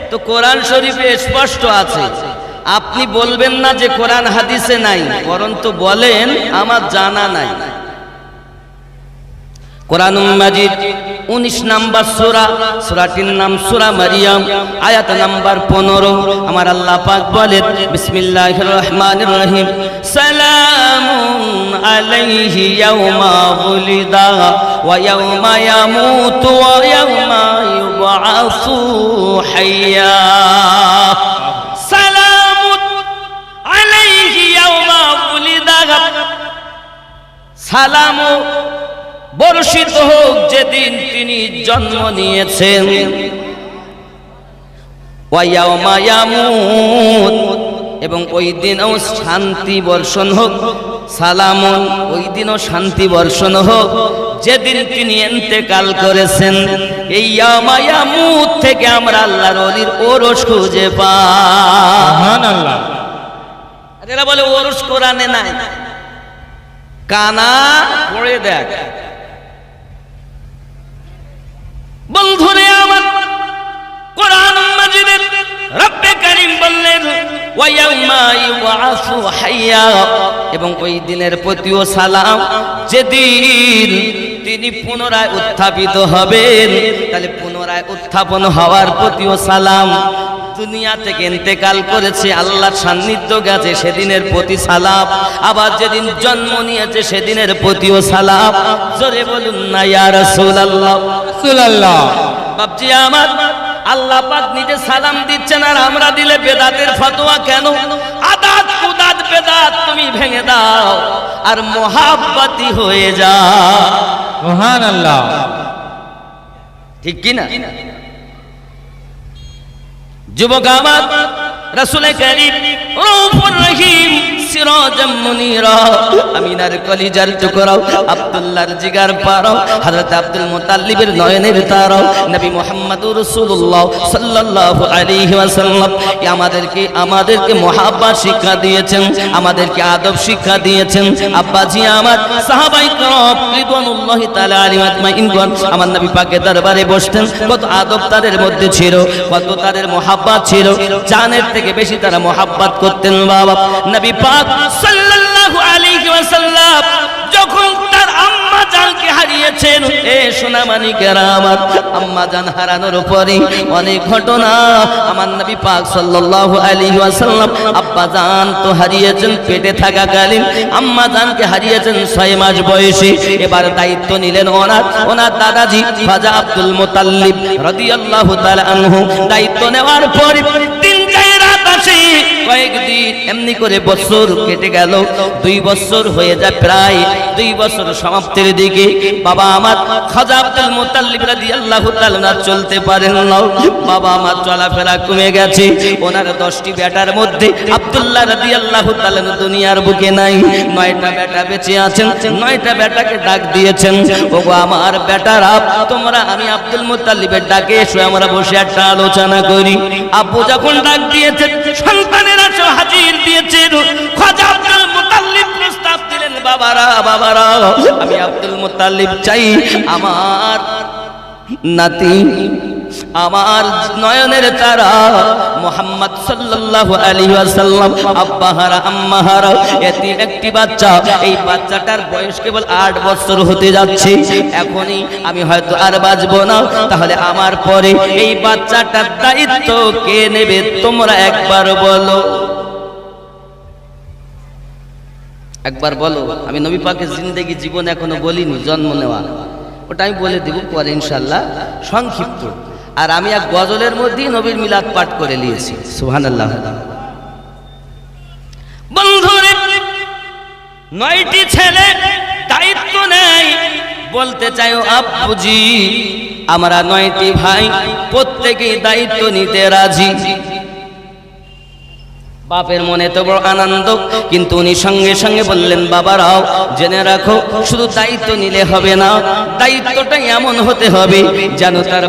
তো কোরআন শরীফে স্পষ্ট আছে। আপনি বলবেন না যে কোরআন হাদিসে নাই, বরঞ্চ বলেন আমার জানা নাই। কোরআনুল মাজিদ 19 নাম্বার সূরা, সূরাটির নাম সূরা মারিয়াম, আয়াত নাম্বার 15। আমার আল্লাহ পাক বলেন বিসমিল্লাহির রহমানির রহিম, সালামুন আলাইহি ইয়াওমা উলিদা ওয়া ইয়াওমা ইয়ামুতু ওয়া ইয়াওমা ইউবআসু হাইয়া। সালামুন আলাইহি ইয়াওমা উলিদা, সালাম বর্ষিত হোক যেদিন তিনি জন্ম নিয়েছেন, ওয়া ইয়াওমা ইয়ামুত, এবং ওই দিনও শান্তি বর্ষণ হোক। সালামুন, ওই দিনও শান্তি বর্ষণ হোক যেদিন তিনি ইন্তেকাল করেছেন। এই ইয়াওমা ইয়ামুত থেকে আমরা আল্লাহর ওলির ওরস খুঁজে পাই। সুবহানাল্লাহ। এরা বলে ওরস কোরআনে নাই। কানা পড়ে দেখ বন্ধুরে আমার, কোরআন মাজিদে রব্বে কারীম বললেন ওয়া ইয়াউমা ইউবআসু হাইয়া, এবং ওই দিনের প্রতিও সালাম যেদিন তিনি পুনরায় উত্থাপিত হবেন। তাহলে পুনরায় উত্থাপন হওয়ার প্রতিও সালাম। দুনিয়া থেকে ইন্তেকাল করেছে, আল্লাহর সান্নিধ্য গেছে, সেদিনের প্রতি সালাম। আবার যেদিন জন্ম নিয়েছে সেদিনের প্রতিও সালাম। জোরে বলুন না ইয়া রাসূলুল্লাহ। রাসূলুল্লাহ। বাপজি আমার, আল্লাহ পাক নিজে সালাম দিচ্ছেন, আর আমরা দিলে বেদাতের ফতোয়া কেন? আদাত কুদাত বেদাত তুমি ভেঙে দাও আর মুহাব্বতি হয়ে যাও। সুবহানাল্লাহ। ঠিক কি না? যুবক আমার, রাসূল কারীম রউফুর রহিম সিরাজাম মুনীরা, আমিনার কলিজার টুকরা, আব্দুল্লাহর জিগার পারাও, হযরত আব্দুল মুতাল্লিবের নয়নের তারাও, নবী মুহাম্মদুর রাসূলুল্লাহ সাল্লাল্লাহু আলাইহি ওয়াসাল্লাম আমাদেরকে মুহাব্বত শিক্ষা দিয়েছেন, আমাদেরকে আদব শিক্ষা দিয়েছেন। আব্বাজি আমার, সাহাবায়ে কেরাম রিদওয়ানুল্লাহি তাআলা আলাইহিম আজমাইন আমার নবী পাকের দরবারে বসতেন। কত আদব তাদের মধ্যে ছিল, কত তাদের মুহাব্বত ছিল, জানের থেকে বেশি তারা মুহাব্বত করতেন। বাবা নবী পাক সাল্লাল্লাহু আলাইহি ওয়াসাল্লাম যখন তার আম্মা জানকে হারিয়েছেন, এ সোনামানি কেরামাত, আম্মা জান হারানোর পরে অনেক ঘটনা। আমার নবী পাক সাল্লাল্লাহু আলাইহি ওয়াসাল্লাম আব্বা জান তো হারিয়েছেন পেটে থাকাকালীন, আম্মা জানকে হারিয়েছেন 6 মাস বয়সে। এবার দায়িত্ব নিলেন ওনার দাদাজি খাজা আব্দুল মুতাল্লিব রাদিয়াল্লাহু তাআলা আনহু। দায়িত্ব নেওয়ার পরে দিন যায় রাত আসে, কয়েকদিন এমনি করে বছর কেটে গেল। 2 বছর হয়ে যায়, প্রায় 2 বছর সমাপ্তির দিকে। বাবা আমার খাজা আব্দুল মুত্তালিব রাদিয়াল্লাহু তাআলা চলতে পারেন না। বাবা আমার চলাফেরা কমে গেছে। ওনার 10টি বেটার মধ্যে আব্দুল্লাহ রাদিয়াল্লাহু তাআলা দুনিয়ার বুকে নাই। 9টা বেটা বেঁচে আছেন। 9টা বেটাকে ডাক দিয়েছেন, ওগো আমার বেটারা, তোমরা আমি আব্দুল মুত্তালিবের ডাকে এসো, আমরা বসে একটা আলোচনা করি। আব্বু যখন ডাক দিয়েছেন, সন্তানেরা সব হাজির দিয়েছেন। খাজা আব্দুল মুত্তালিব প্রস্তাব দিলেন, বাবারা বাবারা, আমি আব্দুল মুত্তালিব চাই আমার নাতি, আমার নয়নের তারা মুহাম্মদ সাল্লাল্লাহু আলাইহি ওয়াসাল্লাম, আব্বাহারা আম্মাহারা, এতিম একটি বাচ্চা। এই বাচ্চাটার বয়স কেবল 8 বছর হতে যাচ্ছে। এখনই আমি হয়তো আর বাঁচবো না, তাহলে আমার পরে এই বাচ্চাটার দায়িত্ব কে নেবে? তোমরা একবার বলো, একবার বলো। আমি নবী পাকের জিন্দেগি জীবন এখনো বলিনি, জন্ম নেওয়া, ওটা আমি বলে দেব পরে ইনশাআল্লাহ, সংক্ষিপ্ত। আর আমি এক গজলের মধ্যেই নবীর মিলাদ পাঠ করে নিয়েছি। সুবহানাল্লাহ। বন্ধুরে, 9টি ছেলে দায়িত্ব নেয়। বলতে চাই আব্বুজি, আমরা 9টি ভাই প্রত্যেকেই দায়িত্ব নিতে রাজি। বাপের মনে তো বড় আনন্দ, কিন্তু উনি সঙ্গে সঙ্গে বললেন, বাবারাও জেনে রাখো, শুধু দায়িত্ব নিলে হবে না, দায়িত্বটা এমন হতে হবে যেন তার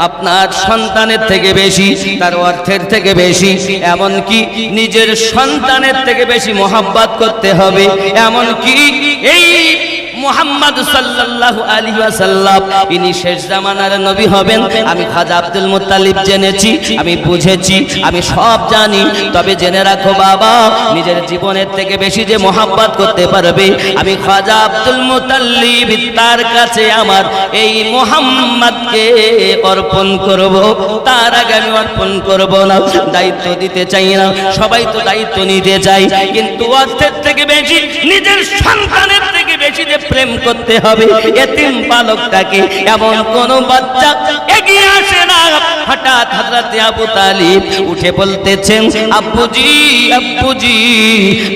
আপনার সন্তানের থেকে বেশি, তার অর্থের থেকে বেশি, এমনকি নিজের সন্তানের থেকে বেশি মহব্বত করতে হবে। এমনকি এই মুহাম্মদ সাল্লাল্লাহু আলাইহি ওয়াসাল্লাম ইনি শেষ জামানার নবী হবেন। আমি খাজা আব্দুল মুত্তালিব জেনেছি, আমি বুঝেছি, আমি সব জানি। তবে জেনে রাখো বাবা, নিজের জীবনের থেকে বেশি যে মহব্বত করতে পারবে, আমি খাজা আব্দুল মুত্তালিব তার কাছে আমার এই মুহাম্মদকে অর্পণ করব। তার আগে আমি অর্পণ করব না। দায়িত্ব দিতে চাই না, সবাই তো দায়িত্ব নিতে চাই, কিন্তু অর্থের থেকে বেশি, নিজের সন্তানের থেকে বেশি যে প্রেম করতে হবে এতিম বালকটাকে, এমন কোন বাচ্চা এগিয়ে আসে না। হঠাৎ হযরত আবু তালিব উঠে বলতেছেন, আব্বুজি আব্বুজি,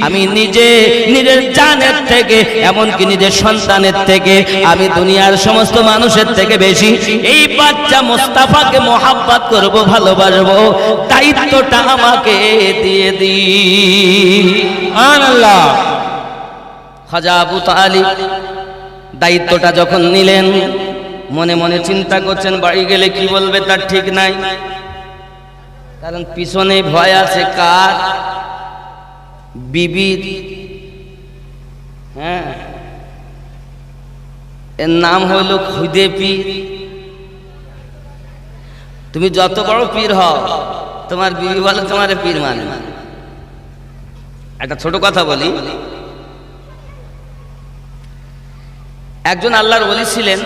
আমি নিজের জানের থেকে, এমনকি নিজের সন্তানের থেকে, আমি দুনিয়ার সমস্ত মানুষের থেকে বেশি এই বাচ্চা মুস্তাফাকে মহব্বত করব, ভালোবাসবো। দায়িত্বটা আমাকে দিয়ে দিন। সুবহানাল্লাহ। খাজা আবু তালিব দায়িত্বটা যখন নিলেন, মনে মনে চিন্তা করছেন, বাড়ি গেলে কি বলবে তার ঠিক নাই, কারণ পিছনে ভয় আছে কার? বিবির। হ্যাঁ, এর নাম হলো খুদে পীর। তুমি যত বড় পীর হও, তোমার বিবি বলে তোমার পীর মানে না। একটা ছোট কথা বলি, একজন আল্লাহর ওলি ছিলেন,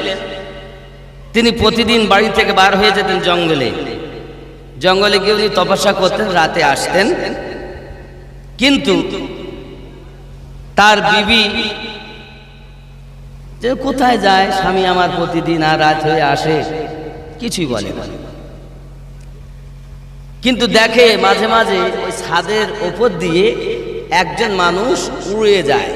তিনি প্রতিদিন বাড়ি থেকে বার হয়ে যেতেন জঙ্গলে। জঙ্গলে গিয়ে উনি তপস্যা করতেন, রাতে আসতেন। কিন্তু তার বিবি যে কোথায় যায়, স্বামী আমার প্রতিদিন আর রাত হয়ে আসে, কিছুই বলে না। কিন্তু দেখে মাঝে মাঝে ওই ছাদের ওপর দিয়ে একজন মানুষ উড়ে যায়।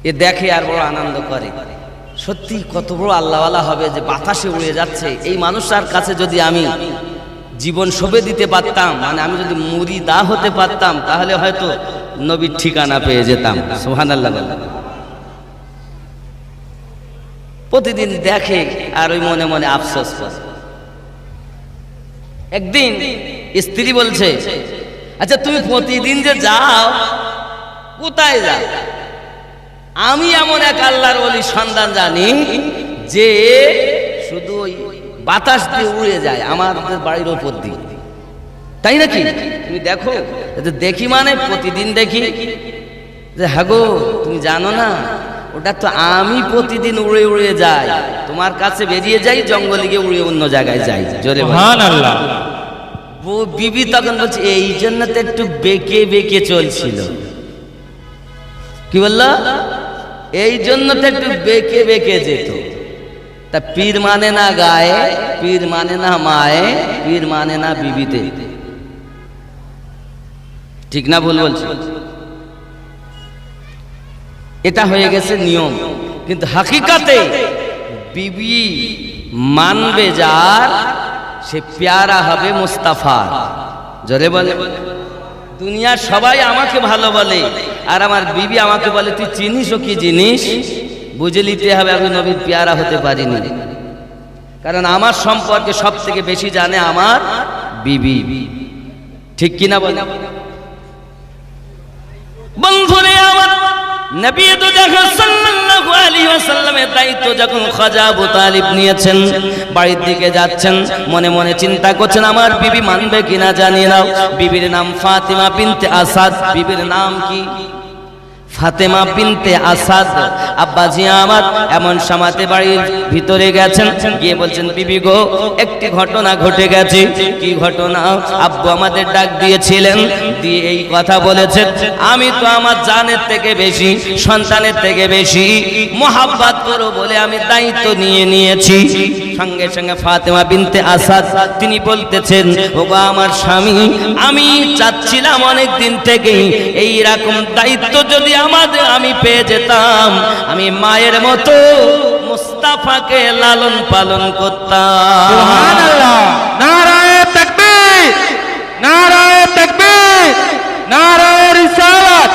এ দেখে আর বড় আনন্দ করে, সত্যি কত বড় আল্লাহওয়ালা হবে যে বাতাসে উড়ে যাচ্ছে। এই মানুষটার কাছে যদি আমি জীবন সঁপে দিতে পারতাম, মানে আমি যদি মুরিদা হতে পারতাম, তাহলে হয়তো নবীর ঠিকানা পেয়ে যেতাম। সুবহানাল্লাহ। প্রতিদিন দেখে আর ওই মনে মনে আফসোস করে। একদিন স্ত্রী বলছে, আচ্ছা তুমি প্রতিদিন যে যাও, কোথায় যাও? আমি এমন এক আল্লাহর ওলির সন্ধান জানি যে শুধু ওই বাতাস দিয়ে উড়ে যায় আমাদের বাড়ির ওপর দিয়ে, তাই নাকি? তুমি দেখো। দেখি মানে প্রতিদিন দেখি। যে হ্যাঁ গো, তুমি জানো না, ওটা তো আমি প্রতিদিন উড়ে উড়ে যাই, তোমার কাছে বেরিয়ে যাই, জঙ্গলে গিয়ে উড়ে অন্য জায়গায় যাই। জোরে সুবহানাল্লাহ। বিবি তখন বলছে, এই জন্য তো একটু বেঁকে বেঁকে চলছিল। কি বললো? এই জন্য তো একটু বেঁকে বেঁকে যেত। তা পীর মানে না গায়ে, পীর মানে না মায়ে, পীর মানে না বিবিতে। ঠিক না ভুল বলছি? এটা হয়ে গেছে নিয়ম, কিন্তু হাকিকাতে বিবি মানবে যার, সে প্যারা হবে মুস্তাফা। জোরে বলে। দুনিয়ার সবাই আমাকে ভালো বলে, আর আমার বিবি আমাকে বলে তুই চিনিস ও কি জিনিস, বুঝে নিতে হবে আমি নবীর প্যারা হতে পারিনি। কারণ আমার সম্পর্কে সব থেকে বেশি জানে আমার বিবি। ঠিক কিনা বলে? বন্ধুরে আমার, নবী তো যখন সাল্লাল্লাহু আলাইহি ওয়াসাল্লামের দায়িত্ব যখন খাজা আবু তালিব নিয়েছেন, বাড়ির দিকে যাচ্ছেন, মনে মনে চিন্তা করছেন আমার বিবি মানবে কিনা জানি না। বিবির নাম ফাতিমা বিনতে আসাদ। বিবির নাম কি? ফাতেমা বিনতে আসাদ। আব্বাজি আমার এমন সামাতে বাড়ির ভিতরে গেছেন, গিয়ে বলছেন বিবি গো, একটি ঘটনা ঘটে গেছে। কি ঘটনা? আব্বু আমাদের ডাক দিয়েছিলেন, দিয়ে এই কথা বলেছেন, আমি তো আমার জানের থেকে বেশি, সন্তানের থেকে বেশি মোহাব্বত করো বলে আমি দায়িত্ব নিয়ে নিয়েছি। সঙ্গে সঙ্গে ফাতেমা বিনতে আসাদ তিনি বলতেছেন, ওগো আমার স্বামী, আমি চাচ্ছিলাম অনেক দিন থেকেই এই রকম দায়িত্ব যদি আমি পেয়ে যেতাম, আমি মায়ের মতো মুস্তাফাকে লালন পালন করতাম। সুবহানাল্লাহ। নারায়ে তাকবীর, নারায়ে তাকবীর, নারায়ে রিসালাত,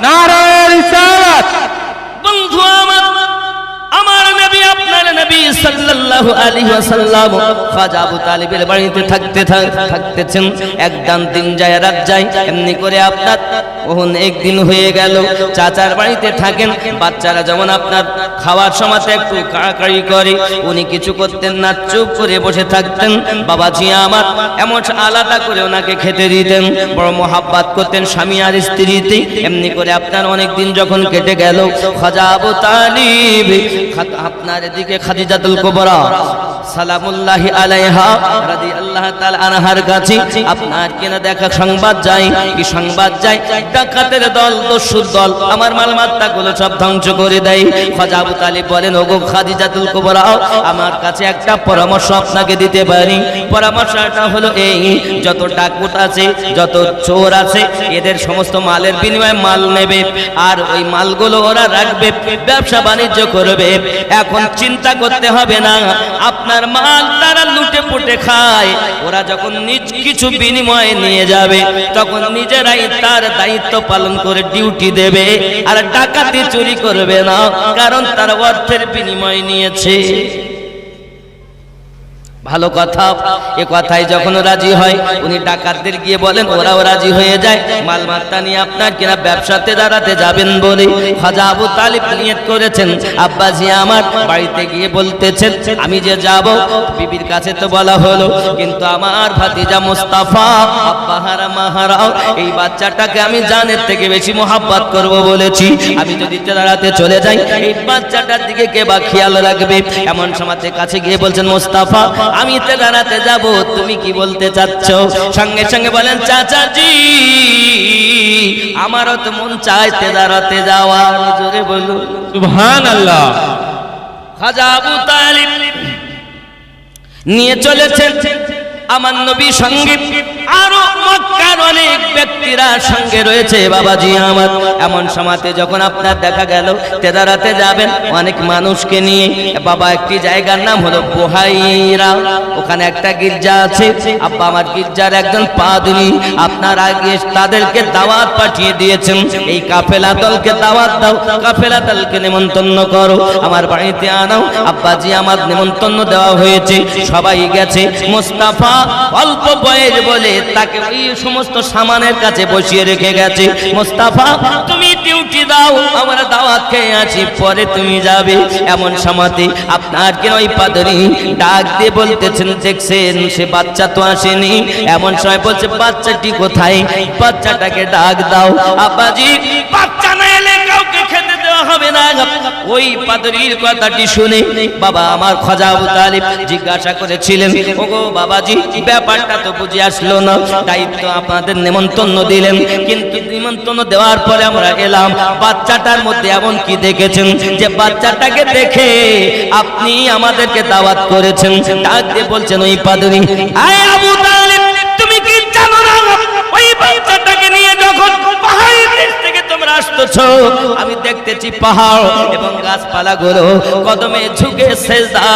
নারায়ে রিসালাত। বন্ধু আমার, আমার নবী, আপনার নবী সাল্লাল্লাহু আলাইহি ওয়াসাল্লাম খাজা আবু তালিবের বাড়িতে থাকতেছেন। একদিন দিন যায় রাত যায়, এমনি করে আপনার একদিন হয়ে গেল। চাচার বাড়িতে থাকেন, বাচ্চারা যেমন আপনার খাওয়ার সময় একটু কাড়াকাড়ি করে, উনি কিছু করতেন না, চুপ করে বসে থাকতেন। বাবাজি আমার এমন আলাদা করে ওনাকে খেতে দিতেন, বড় মোহাব্বত করতেন স্বামী আর স্ত্রীতে। এমনি করে আপনার অনেক দিন যখন কেটে গেল, খাজা আবু তালিব আপনার এদিকে খাদিজাতুল কুবরা সালামুল্লাহি আলাইহা রাদিয়াল্লাহু তাআলা আনহার কাছে আপনার কেনা দেখা সংবাদ যায়। কি সংবাদ যায়? ডাকাতের দল, দস্যুর দল আমার মালমাত্তাগুলো সব ধ্বংস করে দেয়। খাজা আবু তালিব বলেন, ওগো খাদিজাতুল কুবরা, আমার কাছে একটা পরামর্শ আপনাকে দিতে পারি। পরামর্শটা হলো এই, যত ডাকুত আছে, যত চোর আছে, এদের সমস্ত মালের বিনিময়ে মাল নেবে, আর ওই মালগুলো ওরা রাখবে, ব্যবসা বাণিজ্য করবে। এখন চিন্তা করতে হবে না, আপনার মাল তারা লুটে পুটে খায়, ওরা যখন নিজ কিছু বিনিময়ে নিয়ে যাবে, তখন নিজেরাই তার দায়িত্ব পালন করে ডিউটি দেবে, আর ডাকাতি চুরি করবে না, কারণ তারা অর্থের বিনিময়ে নিয়েছে। ভালো কথা। এ কথাই যখন রাজি হয়, উনি ডাকাতদের গিয়ে বলেন, ওরাও রাজি হয়ে যায়। মালমাত্তা নিয়ে আপনার কিনা ব্যবসাতে দাঁড়াতে যাবেন বলে খাজা আবু তালিব নিয়ত করেছেন। আব্বাজি আমার বাড়িতে গিয়ে বলতেছেন, আমি যে যাব, বিবির কাছে তো বলা হলো, কিন্তু আমার ভাতিজা মুস্তাফা আব্বাহারা মাহারাও এই বাচ্চাটাকে আমি জানের থেকে বেশি মোহাব্বত করব বলেছি। আমি যদি দাঁড়াতে চলে যাই, এই বাচ্চাটার দিকে কে বা খেয়াল রাখবে? এমন সমাজের কাছে গিয়ে বলছেন, মুস্তাফা আমি তে দাঁড়াতে যাব, তুমি কি বলতে চাচ্ছ? সঙ্গে সঙ্গে বলেন, চাচাজি আমারও তো মন চাইতে দাঁড়াতে যাওয়া। জোরে বলুন সুবহানাল্লাহ। খাজা আবু তালিব নিয়ে চলেছেন আমার নবী সঙ্গে, আরো মক্কার অনেক ব্যক্তিরা সঙ্গে রয়েছে। বাবাজি আমার এমন সময়তে যখন আপনার দেখা গেল তেদারাতে যাবেন অনেক মানুষকে নিয়ে, বাবা একটি জায়গার নাম হলো বুহাইরা, ওখানে একটা গির্জা আছে। আব্বা আমার গির্জার একজন পাদ্রী আপনার আগে তাদেরকে দাওয়াত পাঠিয়ে দিয়েছেন, এই কাফেলা দলকে দাওয়াত দাও, কাফেলা দলকে নিমন্ত্রণ করো, আমার বাড়িতে আনাও। আব্বাজি আমার নিমন্ত্রণ দেওয়া হয়েছে, সবাই গেছে। মুস্তাফা অল্প বয়স বলে তাকে ওই সমস্ত সামানের কাছে বসিয়ে রেখে গেছে। মুস্তাফা তুমি ডিউটি দাও, আমরা দাওয়াত খেয়ে আছি, পরে তুমি যাবে। এমন সময়তে আপনার কেন ওই পাদ্রী ডাক দিয়ে বলতেছেন, দেখছেন সে বাচ্চা তো আসেনি। এমন সময় বলছে, বাচ্চাটি কোথায়? বাচ্চাটাকে ডাক দাও। আব্বাজি বাচ্চা না এলে কাউকে খেতে দেওয়া হবে যাবে না। ওই পাদরীর কথাটি শুনে বাবা আমার খাজা আবু তালিব জিজ্ঞাসা করেছিলেন, ওগো বাবাজি, ব্যাপারটা তো বুঝে আসলো না, দায়িত্ব আপনাদের নেমন্তন্ন দিলেন, কিন্তু নিমন্ত্রণ দেওয়ার পরে আমরা এলাম, বাচ্চাটার মধ্যে এমন কি দেখেছেন যে বাচ্চাটাকে দেখে আপনি আমাদেরকে দাওয়াত করেছেন? ডাক দিয়ে বলছেন ওই পাদরী, আয় আবু তালিব, তুমি কি জানো না ওই বাচ্চাটাকে নিয়ে যখন পাহাড়ের দেশ থেকে তোমরা আসতেছো, আমি দেখতেছি পাহাড় এবং গাছপালাগুলো কদমে ঝুঁকে সেজদা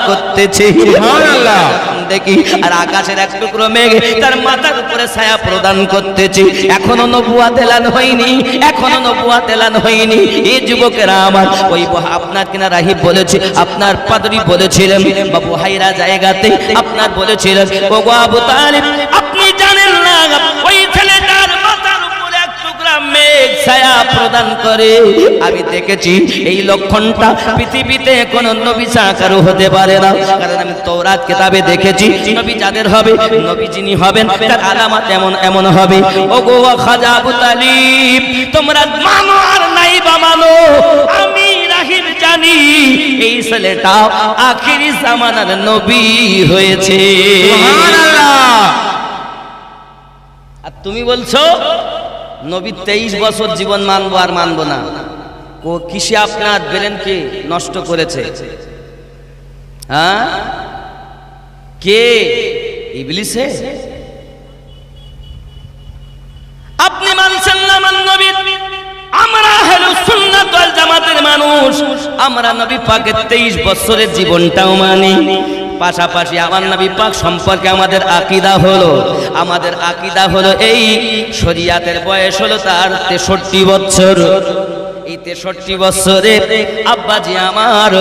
করতেছে, সুবহানাল্লাহ। দেখি আর আকাশের এক টুকরো মেঘ তার মাথার উপরে ছায়া প্রদান করতেছে। এখনো নবুয়াত এলান হয়নি, এখনো নবুয়াত এলান হয়নি। এই যুবকেরা আমার, ওই আপনার কিনা রাহিব বলেছে, আপনার পাদরী বলেছিলেন বা বুহাইরা জায়গাতে আপনার বলেছিলেন, ওগো আবু তালিব, আপনি জানেন না ওই ছেলেটার মাথার উপরে এক টুকরা মেঘ ছায়া প্রদান করে। আমি দেখেছি এই লক্ষণটা পৃথিবীতে কোন নবী ছাড়া কারো হতে পারে না, কারণ আমি তাওরাত কিতাবে দেখেছি নবী যাদের হবে, নবী যিনি হবেন তার আলামত এমন এমন হবে। ওগো খাজা আবু তালিব, তোমরা মানো আর নাই বা মানো, আমি রাহিব জানি এই ছেলেটা আখিরি জামানার নবী হয়েছে। সুবহানাল্লাহ। আর তুমি বলছো নবী 23 বছর জীবন মানবো আর মানবো না। ও কিসে আপনার ব্রেনকে নষ্ট করেছে? হ্যাঁ, কে? ইবলিসে? আপনি মানছেন না মান নবী? আমরা আহলুস সুন্নাত ওয়াল জামাতের মানুষ, আমরা নবী পাকের 23 বছরের জীবনটাও মানি। পাশাপাশি আমার নবী পাক সম্পর্কে আমাদের আকীদা হলো এই শরীয়তের বয়স হলো তার 63 বছর। এই 63 বছরে আব্বাজি আমার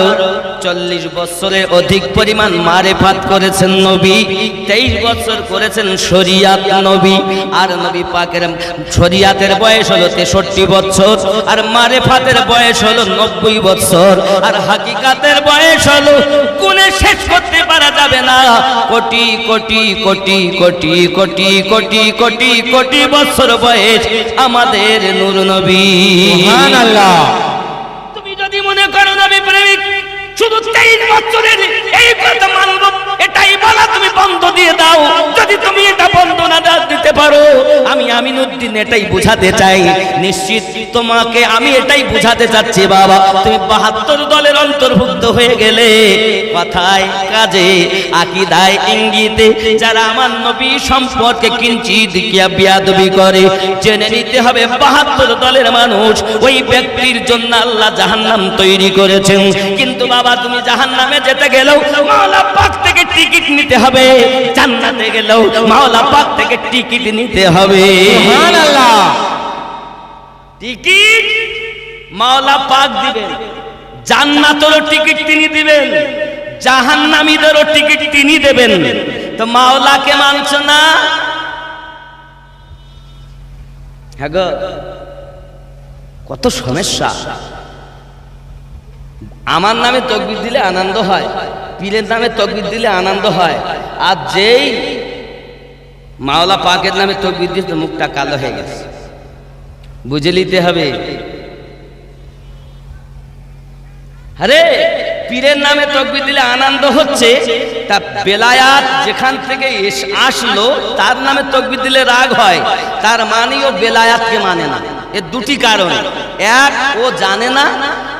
40 বছরের অধিক পরিমাণ মারেফাত করেছেন নবী, 23 বছর করেছেন শরীয়ত নবী। আর নবী পাকের শরীয়তের বয়স হলো 63 বছর, আর মারেফাতের বয়স হলো 90 বছর, আর হাকিকাতের বয়স হলো গুণে শেষ করতে পারা যাবে না, কোটি কোটি কোটি কোটি কোটি কোটি কোটি কোটি বছর বয়স আমাদের নূর নবী। সুবহানাল্লাহ। তুমি যদি মনে করো নবী প্রেমিক শুধু 23 বছরের এই কথা মানব, এটাই বলা তুমি বন্ধ দিয়ে দাও। যদি তুমি এটা বন্ধ না দিতে পারো, আমি আমিনুদ্দিন এটাই বুঝাতে চাই, নিশ্চিত তোমাকে আমি এটাই বুঝাতে চাচ্ছি বাবা, তুমি 72 দলের অন্তর্ভুক্ত হয়ে গেলে কথায় কাজে আকীদায় ইঙ্গিতে যারা আমার নবী সম্পর্কে কিঞ্চিত কিয়া বিয়াদবি করে, জেনে নিতে হবে 72 দলের মানুষ ওই ব্যক্তির জন্য আল্লাহ জাহান্নাম তৈরি করেছেন। কিন্তু বাবা তুমি জাহান্নামে যেতে গেলেও মাওলা পাক থেকে টিকিট নিতে হবে, জান্নাতে গেলেও মাওলা পাক থেকে টিকিট নিতে হবে। সুবহানাল্লাহ। টিকিট মাওলা পাক দিবেন, জান্নাতেরও টিকিট তিনি দিবেন, জাহান্নামীদেরও টিকিট তিনি দেবেন। তো মাওলাকে মানছো না? হ্যাঁ গো, কত সমস্যা। আমার নামে তাকবীর দিলে আনন্দ হয়, পীরের নামে তাকবীর দিলে আনন্দ হয়, আর যেই মাওলা পাকের নামে তাকবীর দিতে মুখটা কালো হয়ে গেছে। বুঝে নিতে হবে। আরে পীরের নামে তাকবীর দিলে আনন্দ হচ্ছে, তা বেলায়াত যেখান থেকে আসলো তার নামে তাকবীর দিলে রাগ হয়, তার মানে ও বেলায়াতকে মানে না। এর দুটি কারণ, এক ও জানে না,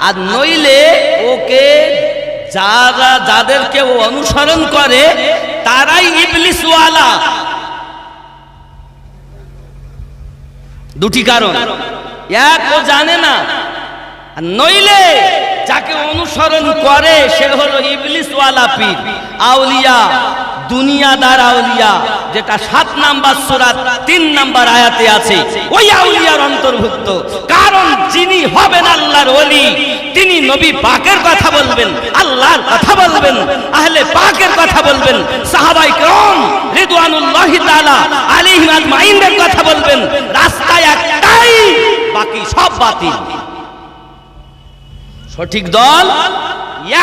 আর নইলে ওকে যাদেরকে ও অনুসরণ করে তারাই ইবলিসওয়ালা। দুটি কারণ, এক ও জানে না, আর নইলে যাকে অনুসরণ করে সে হলো ইবলিসওয়ালা পীর, আউলিয়া, দুনিয়াদার আউলিয়া, যেটা 7 নাম্বার সূরা 3 নাম্বার আয়াতে আছে, ওই আউলিয়ার অন্তর্ভুক্ত। কারণ যিনি হবেন আল্লাহর ওলি, তিনি নবী পাকের কথা বলবেন, আল্লাহর কথা বলবেন, আহলে পাকের কথা বলবেন, সাহাবায়ে কেরাম রিদওয়ানুল্লাহি তাআলা আলাইহিম আজমাইনের কথা বলবেন। রাস্তা একটাই, বাকি সব বাতিল। সঠিক দল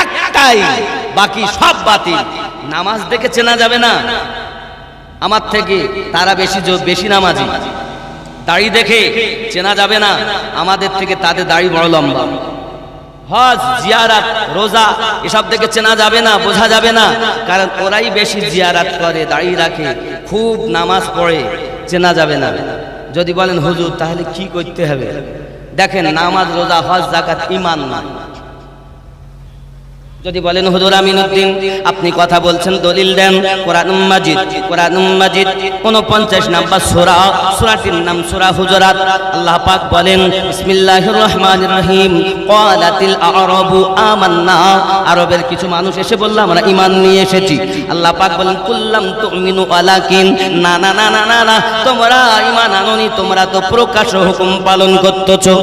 একটাই, বাকি সব বাতিল। নামাজ দেখে চেনা যাবে না আমার থেকে, তারা বেশি নামাজি। দাড়ি দেখে চেনা যাবে না আমাদের থেকে, তাদের দাড়ি বড় লম্বা। হজ, জিয়ারাত, রোজা এসব থেকে চেনা যাবে না, বোঝা যাবে না, কারণ ওরাই বেশি জিয়ারাত করে, দাঁড়িয়ে রাখে, খুব নামাজ পড়ে, চেনা যাবে না। যদি বলেন হুজুর তাহলে কি করতে হবে, দেখেন নামাজ, রোজা, হজ, যাকাত ঈমান না। যদি বলেন হুজুর আমিনউদ্দিন আপনি কথা বলছেন, দলিল দেন। কোরআনুল মাজিদ 49 নম্বর সূরা, সূরাটির নাম সূরা হুজুরাত। আল্লাহ পাক বলেন বিসমিল্লাহির রহমানির রহিম, ক্বালাতিল আ'রাবু আমান্না, আরবের কিছু মানুষ এসে বলল আমরা ঈমান নিয়ে এসেছি। আল্লাহ পাক বলেন কুল্লাম তুমিনু ওয়ালাকিন, না না না না না না, তোমরা ঈমান আনোনি, তোমরা তো প্রকাশ্য হুকুম পালন করতেছো।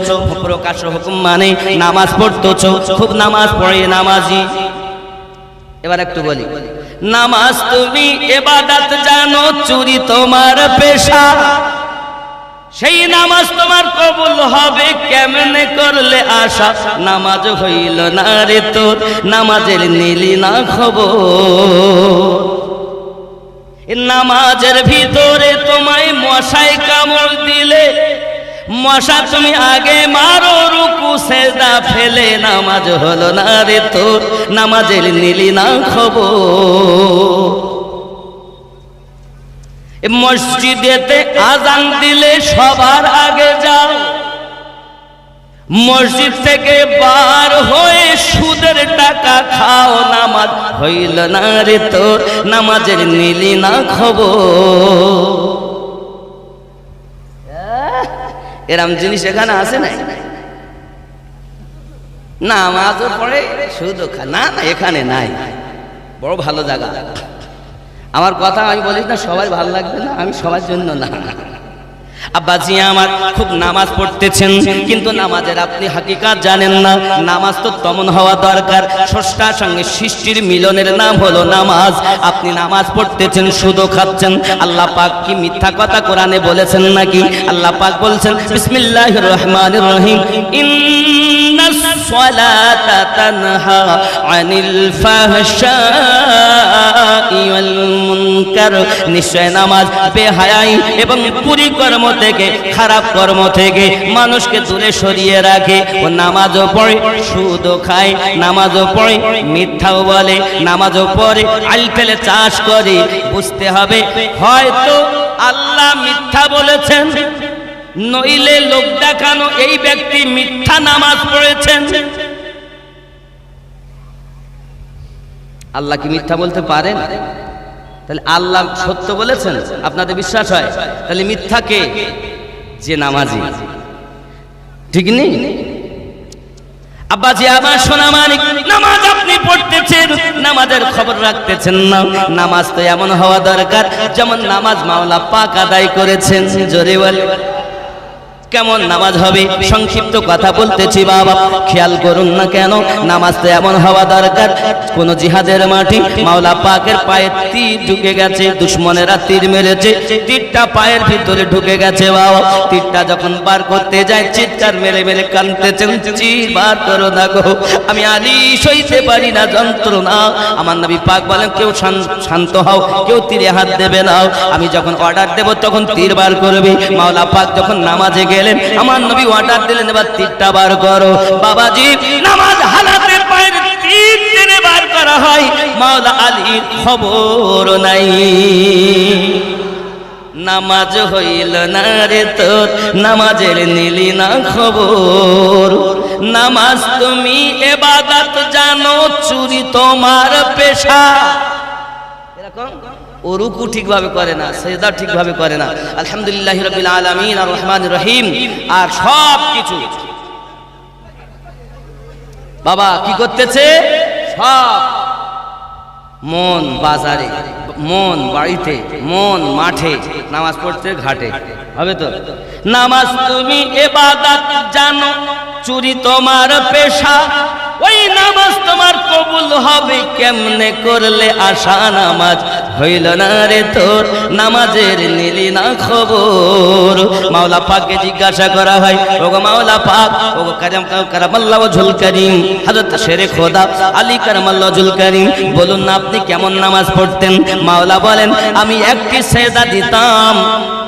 প্রকাশ্য হুকুম মানে নামাজ পড়তেছো, খুব নামাজ পড়ে, নামাজি। এবার একটু বলি, নামাজ তুমি ইবাদত জানো, চুরি তোমার পেশা, সেই নামাজ তোমার কবুল হবে কেমনে করলে আশা, নামাজ হইল না রে তোর, নামাজের নিলি না খবর। নামাজের ভিতরে তোমায় মশায় কামড় দিলে, মশা তুমি আগে মারো, রুকু সেজদা ফেলে, নামাজ হলো না রে তোর, নামাজের নিলি না খবর। মসজিদেতে আজান দিলে সবার আগে যাও, মসজিদ থেকে বার হয়ে সুদের টাকা খাও, নামাজ হইল না রে তোর, নামাজের নিলি না খবর। এরম জিনিস এখানে আছে নাই? নামাজও পড়ে সুদও খায়, না না এখানে নাই, বড় ভালো জায়গা। আমার কথা আমি বলি না সবাই ভালো লাগবে না, আমি সবার জন্য না। আব্বাজি আমার খুব নামাজ পড়তেছেন, কিন্তু নামাজের আপনি হাকিকাত জানেন না। নামাজ তো তেমন হওয়া দরকার, স্রষ্টার সঙ্গে সৃষ্টির মিলনের নাম হলো নামাজ। আপনি নামাজ পড়তেছেন, সুদও খাচ্ছেন। আল্লাহ পাক কি মিথ্যা কথা কোরআনে বলেছেন নাকি? আল্লাহ পাক বলছেন বিসমিল্লাহির রহমানির রহিম, ইন্নাস সালাতা তানহা আনিল ফাহশাই ওয়াল মুনকার, নিশ্চয় নামাজ বেহায়াই এবং কুকর্ম থেকে, খারাপ কর্ম থেকে মানুষকে দূরে সরিয়ে রাখে। ও নামাজও পড়ে, সুদও খায়, নামাজও পড়ে, মিথ্যাও বলে, নামাজও পড়ে, আলফেলে চাষ করে। বুঝতে হবে হয়তো আল্লাহ মিথ্যা বলেছেন, নইলে লোক দেখানো এই ব্যক্তি মিথ্যা নামাজ পড়েছেন। আল্লাহ কি মিথ্যা বলতে পারেন? তাহলে আল্লাহ সত্য বলেছেন, আপনাদের বিশ্বাস হয়? তাহলে মিথ্যা কে? যে নামাজি, ঠিক নেই? আব্বাজি আমার সোনা মানিক, নামাজ আপনি পড়তেছেন, নামাজের খবর রাখতেছেন না। নামাজ তো এমন হওয়া দরকার যেমন নামাজ মাওলা পাক আদায় করেছেন। জোরে বলে কেমন নামাজ হবে? সংক্ষিপ্ত কথা বলতেছি বাবা, খেয়াল করুন না কেন। নামাজ তো এমন হওয়া দরকার, কোন জিহাদের মাটি মাওলা পাকের পায়ে তীর ঢুকে গেছে, দুশ্মনেরা তীর মেরেছে, তীরটা পায়ের ভিতরে ঢুকে গেছে বাবা। তীরটা যখন বার করতে যায় চিৎকার মেরে মেরে কাঁদতেছেন, চির বার করো না গো, আমি আলী সইতে পারি না যন্ত্রণা। আমার নবী পাক বলেন কেউ শান্ত হও, কেউ তীরে হাত দেবে না, আমি যখন অর্ডার দেব তখন তীর বার করবে। মাওলা পাক যখন নামাজে গেলেন, আমার নবী অর্ডার দিলেন এবার তীরটা বার করো। বাবাজি নামাজ হালাতে পায়ের তীর টেনে বার করা হয়, মাওলা আলীর খবর নাই। নামাজ হইল না রে তোর, নামাজের নিলি না খবর। নামাজ তুমি ইবাদত জানো, চুরি তোমার পেশা। এরকম ও রুকু ঠিকভাবে করে না, সেজদা ঠিকভাবে করে না। আলহামদুলিল্লাহি রাব্বিল আলামিন আর রহমানির রহিম আর সব কিছু বাবা কি করতেছে? সব মন বাজারে, মন বাড়িতে, মন মাঠে, নামাজ পড়তে ঘাটে, হবে তো? নামাজ তুমি ইবাদত জানো, চুরি তোমার পেশা, ওই নামাজ তোমার কবুল হবে কেমনে করলে আশা। নামাজ হইল না রে তোর, নামাজের নিলি না খবর। মাওলা পাককে জিজ্ঞাসা করা হয়, ওগো মাওলা পাক, ওগো কারামাল্লাহু ওয়াজহুল কারীম, হযরত শেরে খোদা আলী কারামাল্লাহু ওয়াজহুল কারীম, বলুন না আপনি কেমন নামাজ পড়তেন? মাওলা বলেন আমি একটি সেজদা দিতাম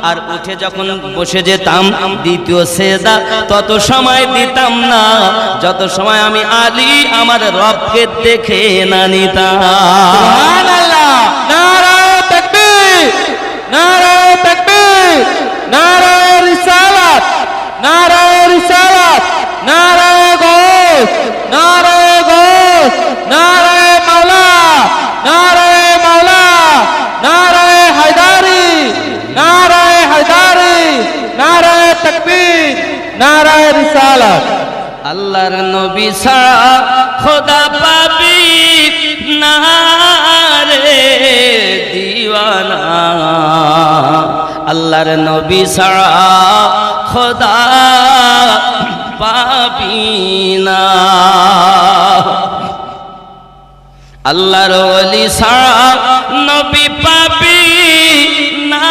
আর উঠে যখন বসে যেতাম দ্বিতীয় সেজদা তত সময় দিতাম না যত সময় আমি আলী আমার রবকে দেখে না নিতাম। সুবহানাল্লাহ। নারায়ে তাকবীর, নারায়ে তাকবীর, নারায়ে রিসালাত, নারায়ে রিসালাত, নারায়ে গৌস, নারায়ে গৌস, নারায়ে মাওলা, নারায়ে মাওলা, নারায়ে হায়দারি, নারায়ে হায়দারি, নারায়ে তাকবীর, নারায়ে রিসালাত। আল্লাহর নবী ছাড়া খোদা পাবি না রে দিওয়ানা, আল্লাহর নবী ছাড়া খোদা পাবি না, আল্লাহর ওলি ছাড়া নবী পাবি না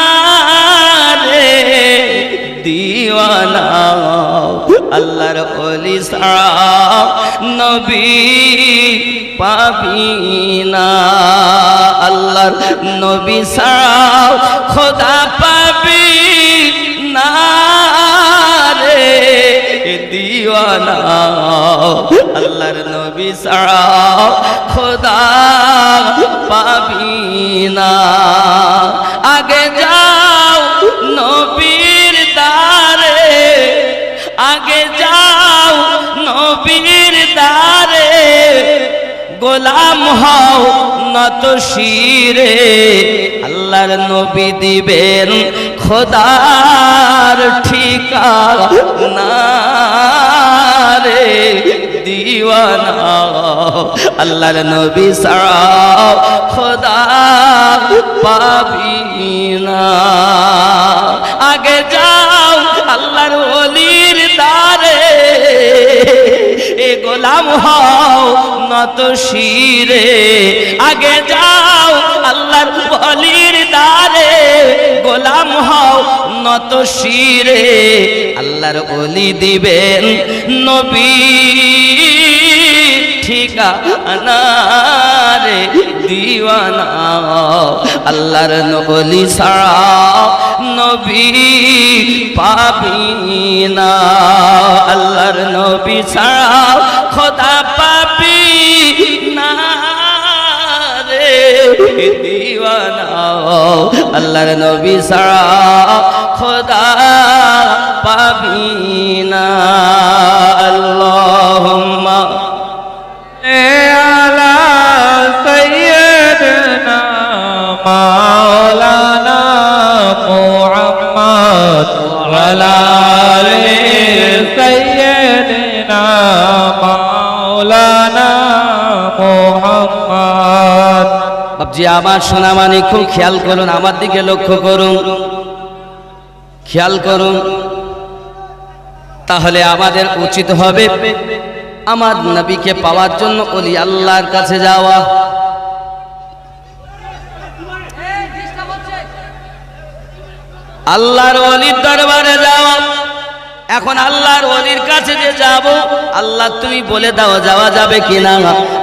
রে দিওয়ানা, আল্লাহর ওলি ছাড়া নবী পাবি না, আল্লাহর নবী ছাড়া খোদা পাবি না রে দিওয়ানা, আল্লাহর নবী ছাড়া খোদা পাবি না। আগে যাও নবীর দারে, আগে যাও নবীর দারে, গোলাম হও নত শিরে, আল্লাহর নবী দিবেন খোদার ঠিকানা রে দিওয়ানা, আল্লাহর নবী ছাড়া খোদা পাবি না। আগে যাও আল্লাহর ওলির দারে, এ গোলাম হও নত শিরে, আগে যাও আল্লাহর ওলির দারে, গোলাম হও নত শিরে, আল্লাহর ওলি দিবেন নবী ঠিকানা রে দিওয়ানা, আল্লাহর ওলি ছাড়া নবী পাবি না, আল্লাহর নবী ছাড়া খোদা পাবি না রে দিওয়ানা, আল্লাহর নবী ছাড়া খোদা পাবি না। আল্লাহুম্মা আলা সাইয়্যিদিনা মাওলানা মুহাম্মদ ওয়া আলা আলি সাইয়্যিদিনা মাওলানা মুহাম্মদ। বাবজি আমার সোনা মানে খুব খেয়াল করুন, আমার দিকে লক্ষ্য করুন, খেয়াল করুন, তাহলে আমাদের উচিত হবে আমার নবীকে পাওয়ার জন্য ওলি আল্লাহর কাছে যাওয়া। আল্লাহর ওলির দরবারে যাওয়া। এখন আল্লাহর ওলির কাছে যে যাব, আল্লাহ তুমি বলে দাও যাওয়া যাবে কিনা।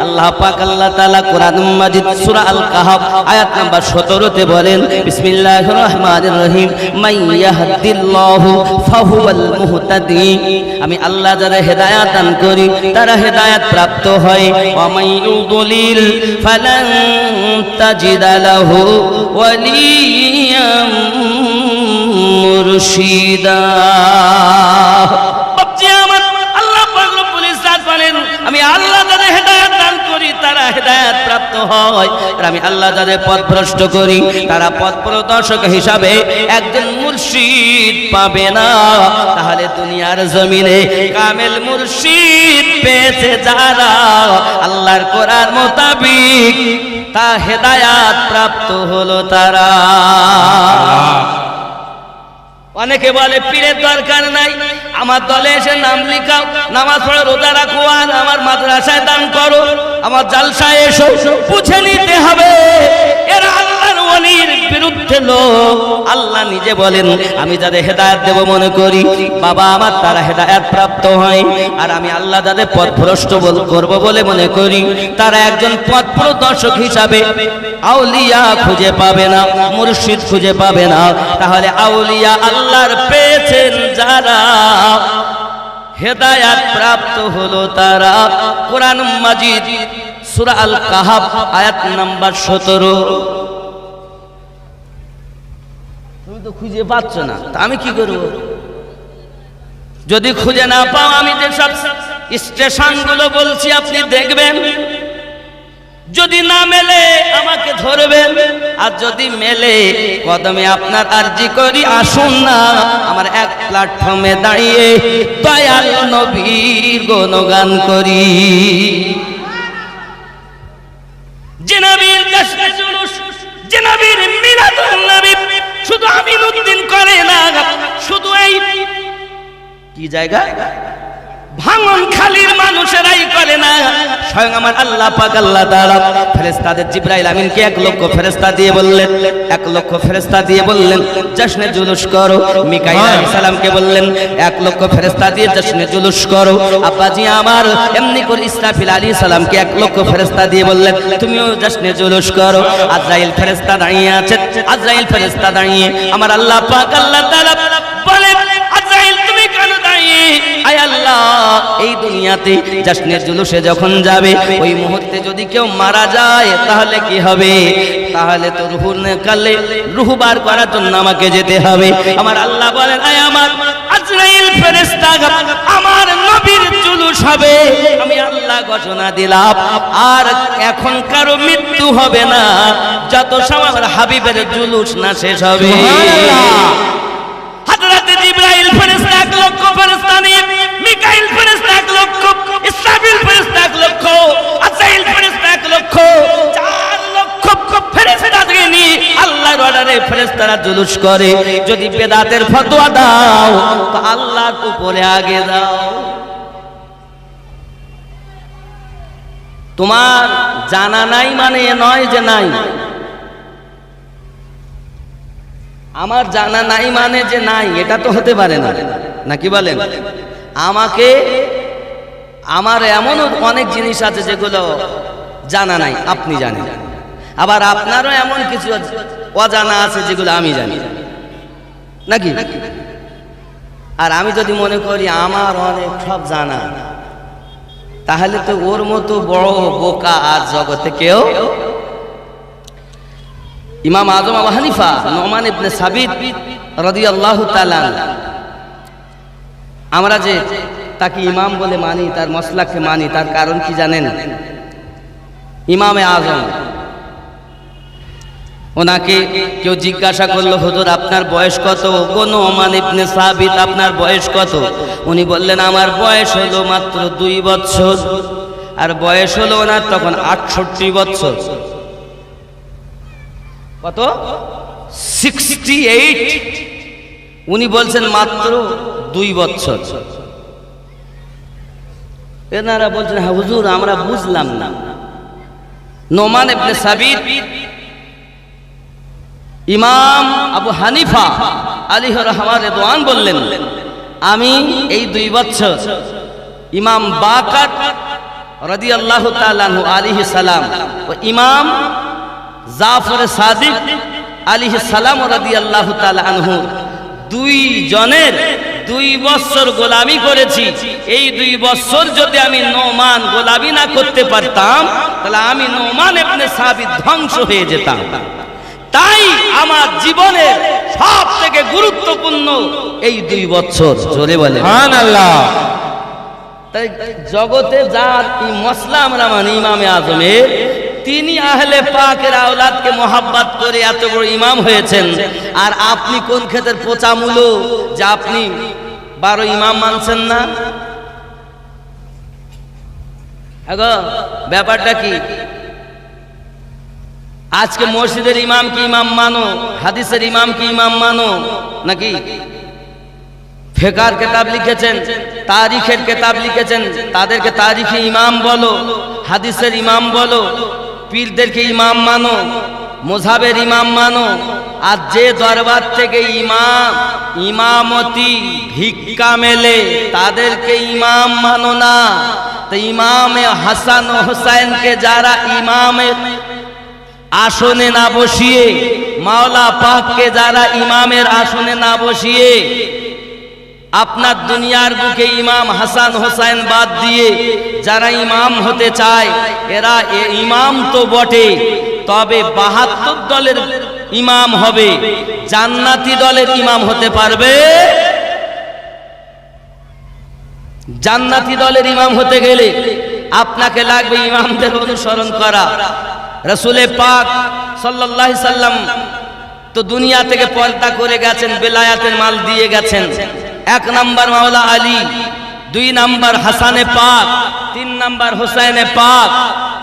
আল্লাহ পাক আল্লাহ তাআলা কোরআন মাজিদ সূরা আল কাহফ আয়াত নাম্বার 17 তে বলেন, বিসমিল্লাহির রহমানির রহিম, মান ইয়াহদিল্লাহু ফাহুয়াল মুহতাদি, আমি আল্লাহ যারা হেদায়েত দান করি তারা হেদায়েত প্রাপ্ত হয়, ওয়া মান ইউদ্লিল ফালান তাজিদা লাহু ওয়ালিয়াম মুরশিদা। আমি আল্লাহ যাদের হেদায়েত দান করি তারা হেদায়েত প্রাপ্ত হয়, আর আমি আল্লাহ যাদের পথ ভ্রষ্ট করি তারা পথ প্রদর্শক হিসাবে একজন মুর্শিদ পাবে না। তাহলে দুনিয়ার জমিনে কামেল মুর্শিদ পেয়েছে যারা আল্লাহর কোরআন মোতাবিক, তা হেদায়েত প্রাপ্ত হলো তারা। অনেকে বলে পীরের দরকার নাই, আমার দলে এসে নাম লিখাও, নামাজ পড়ো, রোজা রাখো, আর আমার মাদ্রাসায় দান করো, আমার জালসায় এসো। বুঝে নিতে হবে এরা আল্লাহর ওলির বিরুদ্ধে বিরুদ্ধে লোক। আল্লাহ নিজে বলেন, আমি যাদের হেদায়েত দেব মনে করি বাবা আমার তারা হেদায়েত প্রাপ্ত হয়, আর আমি আল্লাহ যাদের পথভ্রষ্ট করব বলে মনে করি তারা একজন পথপ্রদর্শক হিসাবে আউলিয়া খুঁজে পাবে না, মুর্শিদ খুঁজে পাবে না। তাহলে আউলিয়া আল্লাহর পেয়েছেন যারা, হেদায়েত প্রাপ্ত হলো তারা। কোরআন মাজিদ সূরা আল কাহাফ আয়াত নাম্বার 17। তুমি তো খুঁজে পাচ্ছ না, তা আমি কি করব? যদি খুঁজে না পাও, আমি যে সব স্টেশনগুলো বলছি আপনি দেখবেন, যদি না মেলে আমাকে ধরবেন, আর যদি মেলে কদমে আপনার আরজি করি আসুন না আমার এক প্ল্যাটফর্মে দাঁড়িয়ে দয়াল নবীর গুণগান করি। যে নবীর কাছে জুলুস, যে নবীর মিলাদুন নবী শুধু আমিনুদ্দিন করে না, শুধু এই কি জায়গা ভাঙন খালির মানুষেরাই করে না, স্বয়ং আমার আল্লাহ পাক আল্লাহ তাআলা ফেরেশতাদের জিবরাইল আমিনকে 1 লক্ষ ফেরেশতা দিয়ে বললেন, 1 লক্ষ ফেরেশতা দিয়ে বললেন জশ্নে জুলুস করো। মিকাইল আলাইহিস সালামকে বললেন 1 লক্ষ ফেরেশতা দিয়ে জশ্নে জুলুস করো। আব্বাজি আমার এমনি করে ইসরাফিল আলাইহিস সালামকে 1 লক্ষ ফেরেশতা দিয়ে বললেন তুমিও জশ্নে জুলুস করো। আজরাইল ফেরেশতা দাঁড়িয়ে আছে, আজরাইল ফেরেশতা দাঁড়িয়ে আমার আল্লাহ পাক আল্লাহ তাআলা বলেন আজরাইল তুমি কেন দাঁড়িয়ে? আয় আল্লাহ, এই দুনিয়াতে জশ্নের জুলুসে যখন যাবে ওই মুহূর্তে যদি কেউ মারা যায় তাহলে কি হবে? তাহলে তো রুহুর কালে রুহ বার করার জন্য আমাকে যেতে হবে। আমার আল্লাহ বলেন আয় আমার আজরাইল ফেরেশতা, আমার নবীর জুলুস হবে, আমি আল্লাহ ঘোষণা দিলাম আর এখন কারো মৃত্যু হবে না যত সময় আমার হাবিবের জুলুস না শেষ হবে। হযরত জিবরাইল ফেরেশতা 1 লক্ষ ফেরেশতা নিয়ে, মিকাইল ফেরেশতা 1 লক্ষ, ইসরাফিল ফেরেশতা 1 লক্ষ, আজরাইল ফেরেশতা 1 লক্ষ, 4 লক্ষ ফেরেশতা নিয়ে আল্লাহর অর্ডারে ফেরেশতারা জুলুস করে। যদি বেদাতের ফতোয়া দাও তো আল্লাহর উপরে আগে দাও। তোমার জানা নাই মানে নয় যে নাই, আমার জানা নাই মানে যে নাই, এটা তো হতে পারে না, নাকি বলেন? আমাকে আমার এমন অনেক জিনিস আছে যেগুলো জানা নাই, আপনি জানেন, আবার আপনারও এমন কিছু অজানা আছে যেগুলো আমি জানি, নাকি? আর আমি যদি মনে করি আমার অনেক সব জানা, তাহলে তো ওর মতো বড় বোকা আর জগতে কেউ। ইমাম আজম আবু হানিফা নুমান ইবনে সাবিত রাদিয়াল্লাহু তাআলা, আমরা যে তাকে ইমাম বলে মানি, তার মাসলাককে মানি, তার কারণ কি জানেন? ইমামে আজম, ওনাকে কেউ জিজ্ঞাসা করলো হুজুর আপনার বয়স কত? গো নুমান ইবনে সাবিত আপনার বয়স কত? উনি বললেন আমার বয়স হলো মাত্র 2 বছর। আর বয়স হলো ওনার তখন 68 বছর। কত? 68। উনি বলছেন মাত্র 2 বছর। এনারা বলছেন হ্যাঁ হুজুর আমরা বুঝলাম না। নুমান ইবনে সাবিত ইমাম আবু হানিফা আলাইহি রাহমাতুল্লাহ রিদওয়ান বললেন আমি এই 2 বছর ইমাম বাকার রাদিয়াল্লাহু তাআলা আনহু আলাইহিস সালাম ও ইমাম জাফর সাদিক আলাইহিস সালাম রাদিয়াল্লাহু তাআলা আনহু 2 জনের 2 বছর গোলামি করেছি। এই 2 বছর যদি আমি নুমান গোলামি না করতে পারতাম তাহলে আমি নুমান ইবনে সাবিত ধ্বংস হয়ে যেতাম। তাই আমার জীবনের সব থেকে গুরুত্বপূর্ণ এই 2 বছর। জোরে বলে সুবহানাল্লাহ। তাই জগতে যার এই মসলা আমরা মানি ইমামে আজমের, তিনি আহলে পাকের আওলাদকে মোহাব্বত করে এত বড় ইমাম হয়েছেন। আর আপনি কোন ক্ষেতের পোচামূলো যে আপনি 12 ইমাম মানছেন না? আগো ব্যাপারটা কি? আজকে মসজিদের ইমাম কি ইমাম মানো, হাদিসের ইমাম কি ইমাম মানো, নাকি ফিকহের কিতাব লিখেছেন, তারিখের কিতাব লিখেছেন, তাদেরকে তারিখি ইমাম বলো, হাদিসের ইমাম বলো, পীরদেরকে ইমাম মানো, মুযহাবের ইমাম মানো, আর যে দরবার থেকে ইমামতি ভিক্ষা মেলে তাদেরকে ইমাম মানো না। তো ইমামে হাসান ও হুসাইনকে যারা ইমামের আসনে না বসিয়ে, মাওলা পাককে যারা ইমামের আসনে না বসিয়ে, আপনার দুনিয়ার বুকে ইমাম হাসান হোসেন বাদ দিয়ে যারা ইমাম হতে চায়, এরা ইমাম তো বটে, তবে 72 দলের ইমাম হবে, জান্নাতি দলের ইমাম হতে পারবে? জান্নাতি দলের ইমাম হতে গেলে আপনাকে লাগবে ইমামদের অনুসরণ করা। রাসূলে পাক সাল্লাল্লাহু আলাইহি সাল্লাম তো দুনিয়া থেকে পর্দা করে গেছেন, বেলায়াতের মাল দিয়ে গেছেন। 1 নাম্বার মাওলা আলী, 2 নাম্বার হাসানে পাক, 3 নাম্বার হুসাইনে পাক,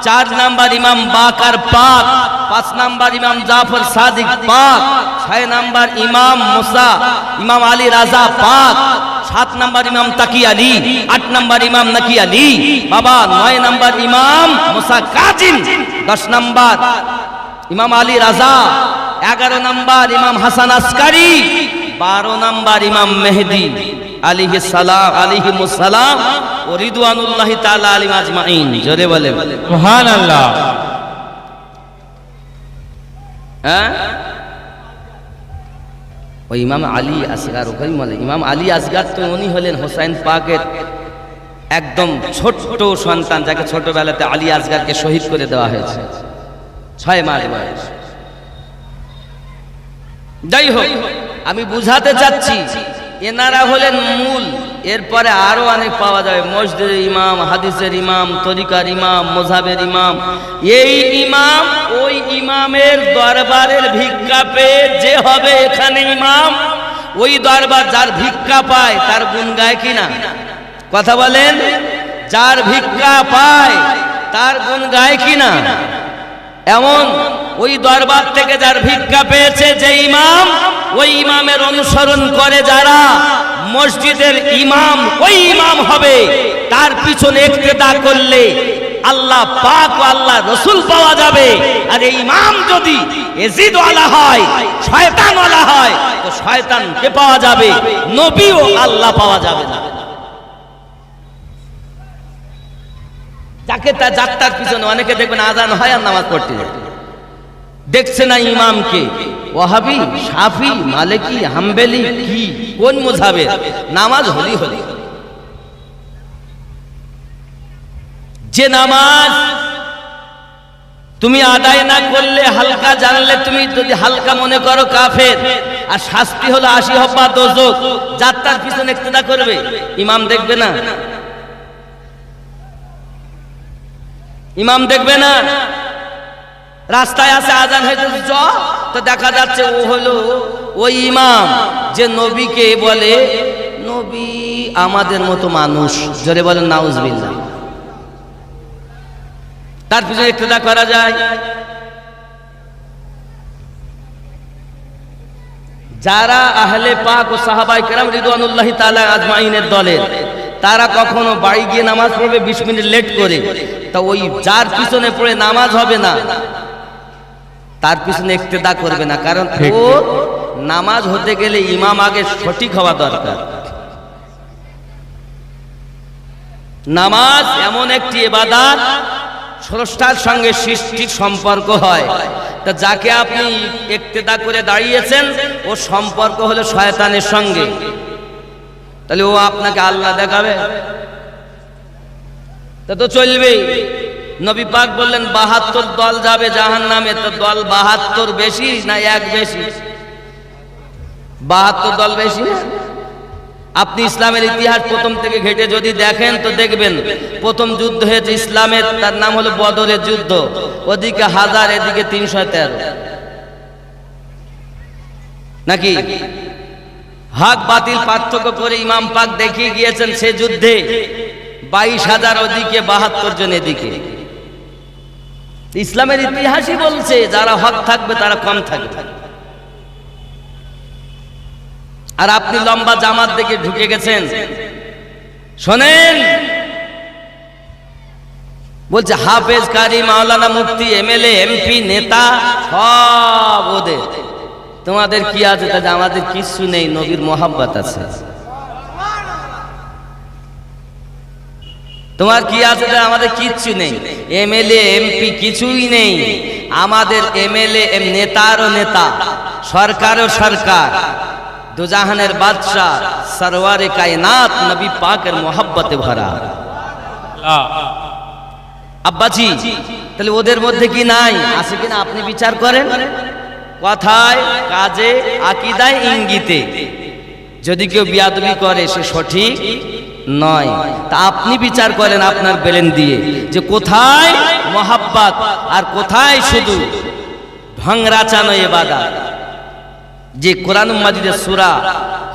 4 নাম্বার ইমাম বাকার পাক, 5 নাম্বার ইমাম জাফর সাদিক পাক, 6 নাম্বার ইমাম মুসা ইমাম আলী রাজা পাক, 7 নাম্বার ইমাম তাকি আলী, 8 নাম্বার ইমাম নাকি আলী বাবা, 9 নাম্বার ইমাম মুসা কাজিম, 10 নাম্বার ইমাম আলী রাজা, 11 নাম্বার ইমাম হাসান আসকারি, 12 নাম্বার ইমাম মেহেদি আলাইহিস সালাম ও রিদওয়ানুল্লাহি তাআলা আলাইহিম আজমাইন। জোরে বলেন সুবহানাল্লাহ। হ্যাঁ, ওই ইমাম আলী আসগার, ওখানে বলে ইমাম আলী আসগার তো উনি হলেন হোসেন পাকের একদম ছোট্ট সন্তান, যাকে ছোটবেলাতে আলী আসগারকে শহীদ করে দেওয়া হয়েছে 6 মাস বয়স। যাই হোক, আমি বুঝাতে চাচ্ছি এনারা হলেন মূল, এরপরে আরো অনেক পাওয়া যাবে, মসজিদের ইমাম, হাদিসের ইমাম, তরিকার ইমাম, মুযহাবের ইমাম। এই ইমাম ওই ইমামের দরবারের ভিক্ষা পেয়ে যে হবে এখানে ইমাম, ওই দরবার যার ভিক্ষা পায় তার গুণ গায় কিনা? কথা বলেন, যার ভিক্ষা পায় তার গুণ গায় কিনা? এমন ওই দরবার থেকে যার ভিক্ষা পেয়েছে যে ইমাম, ওই ইমামের অনুসরণ করে যারা, মসজিদের ইমাম ওই ইমাম হবে। তার পিছনে ইক্তেদা করলে আল্লাহ পাক ও আল্লাহ রাসূল পাওয়া যাবে। আর এই ইমাম যদি ইয়াজিদ ওয়ালা হয়, শয়তান ওয়ালা হয়, তো শয়তানকে পাওয়া যাবে, নবী ও আল্লাহ পাওয়া যাবে না। যাকে যাত্রার পিছনে অনেকে দেখবেন আজান হয় আর নামাজ পড়তে যায়, দেখছে না ইমামকে, ওয়াহাবি, শাফি, মালিকি, হাম্বলি, কি কোন মুযহাবে, নামাজ হলি হলি। যে নামাজ তুমি আদায় না করলে, হালকা জানলে, তুমি যদি হালকা মনে করো কাফের, আর শাস্তি হলো 80 হব্বা দোজখ, যাত্রার পিছনে ইক্তেদা করবে, ইমাম দেখবে না? ইমাম দেখবে না? রাস্তায় আছে আজান হয়েছে তো দেখা যাচ্ছে ও হলো ওই ইমাম যে নবীকে বলে নবী আমাদের মতো মানুষ। জোরে বলেন নাউজুবিল্লাহ। তার পিছনে ইক্তেদা করা যায়। যারা আহলে পাক ও সাহাবায়ে কেরাম রিদওয়ানুল্লাহি তাআলা আজমাইনের দলের, তারা কখনো বাড়ি গিয়ে নামাজ পড়বে 20 মিনিট লেট করে, তা ওই যার পিছনে পড়ে নামাজ হবে না তার পিছনে ইক্তেদা করবে না, কারণ ও নামাজ হতে গেলে ইমাম আগে সঠিক হওয়া দরকার। নামাজ এমন একটি ইবাদত, স্রষ্টার সঙ্গে সৃষ্টির সম্পর্ক হয়। তা যাকে আপনি ইক্তেদা করে দাঁড়িয়েছেন, ও সম্পর্ক হলো শয়তানের সঙ্গে, তাহলে ও আপনাকে আল্লাহ দেখাবে? তা তো চলবে। নবী পাক বললেন 72 দল যাবে জাহান্নামে। তো দল 72 বেশি না এক বেশি? 72 দল বেশি। আপনি ইসলামের ইতিহাস প্রথম থেকে ঘেটে যদি দেখেন তো দেখবেন প্রথম যুদ্ধ হয়েছে ইসলামের, তার নাম হলো বদরের যুদ্ধ। ওদিকে 1000, এদিকে 313, নাকি? হক বাতিল পার্থক্য করে ইমাম পাক দেখিয়ে গিয়েছেন সে যুদ্ধে 22,000 ওদিকে, 72 জন এদিকে। ইসলামের ইতিহাসই বলছে যারা হক থাকবে তারা কম থাকবে। আর আপনি লম্বা জামাত দেখে ঢুকে গেছেন। শোনেন, বলছে হাফেজ, কারি, মাওলানা, মুফতি, এমএলএ, এমপি, নেতা সব ওদের। তোমাদের কি আছে? তাহলে আমাদের কিছু নেই, নবীর মোহাব্বত আছে। তোমার কি আছে? আমাদের কিচ্ছু নেই, এমএলএ এমপি কিছুই নেই। আমাদের এমএলএ নেতারও নেতা, সরকারও সরকার, দুজাহানের বাদশাহ সরওয়ারে কায়নাত নবী পাকের মোহাব্বতে ভরা। আব্বাজি, তাহলে ওদের মধ্যে কি নাই? আছে কিনা আপনি বিচার করেন, কথায়, কাজে, আকীদায়, ইঙ্গিতে। যদি কেউ বিয়াদবি করে সে সঠিক নয়, তা আপনি বিচার করেন আপনার ব্রেন দিয়ে যে কোথায় মোহাব্বত আর কোথায় শুধু ভাঙরাচানো ইবাদত। যে কোরআন মাজিদের সূরা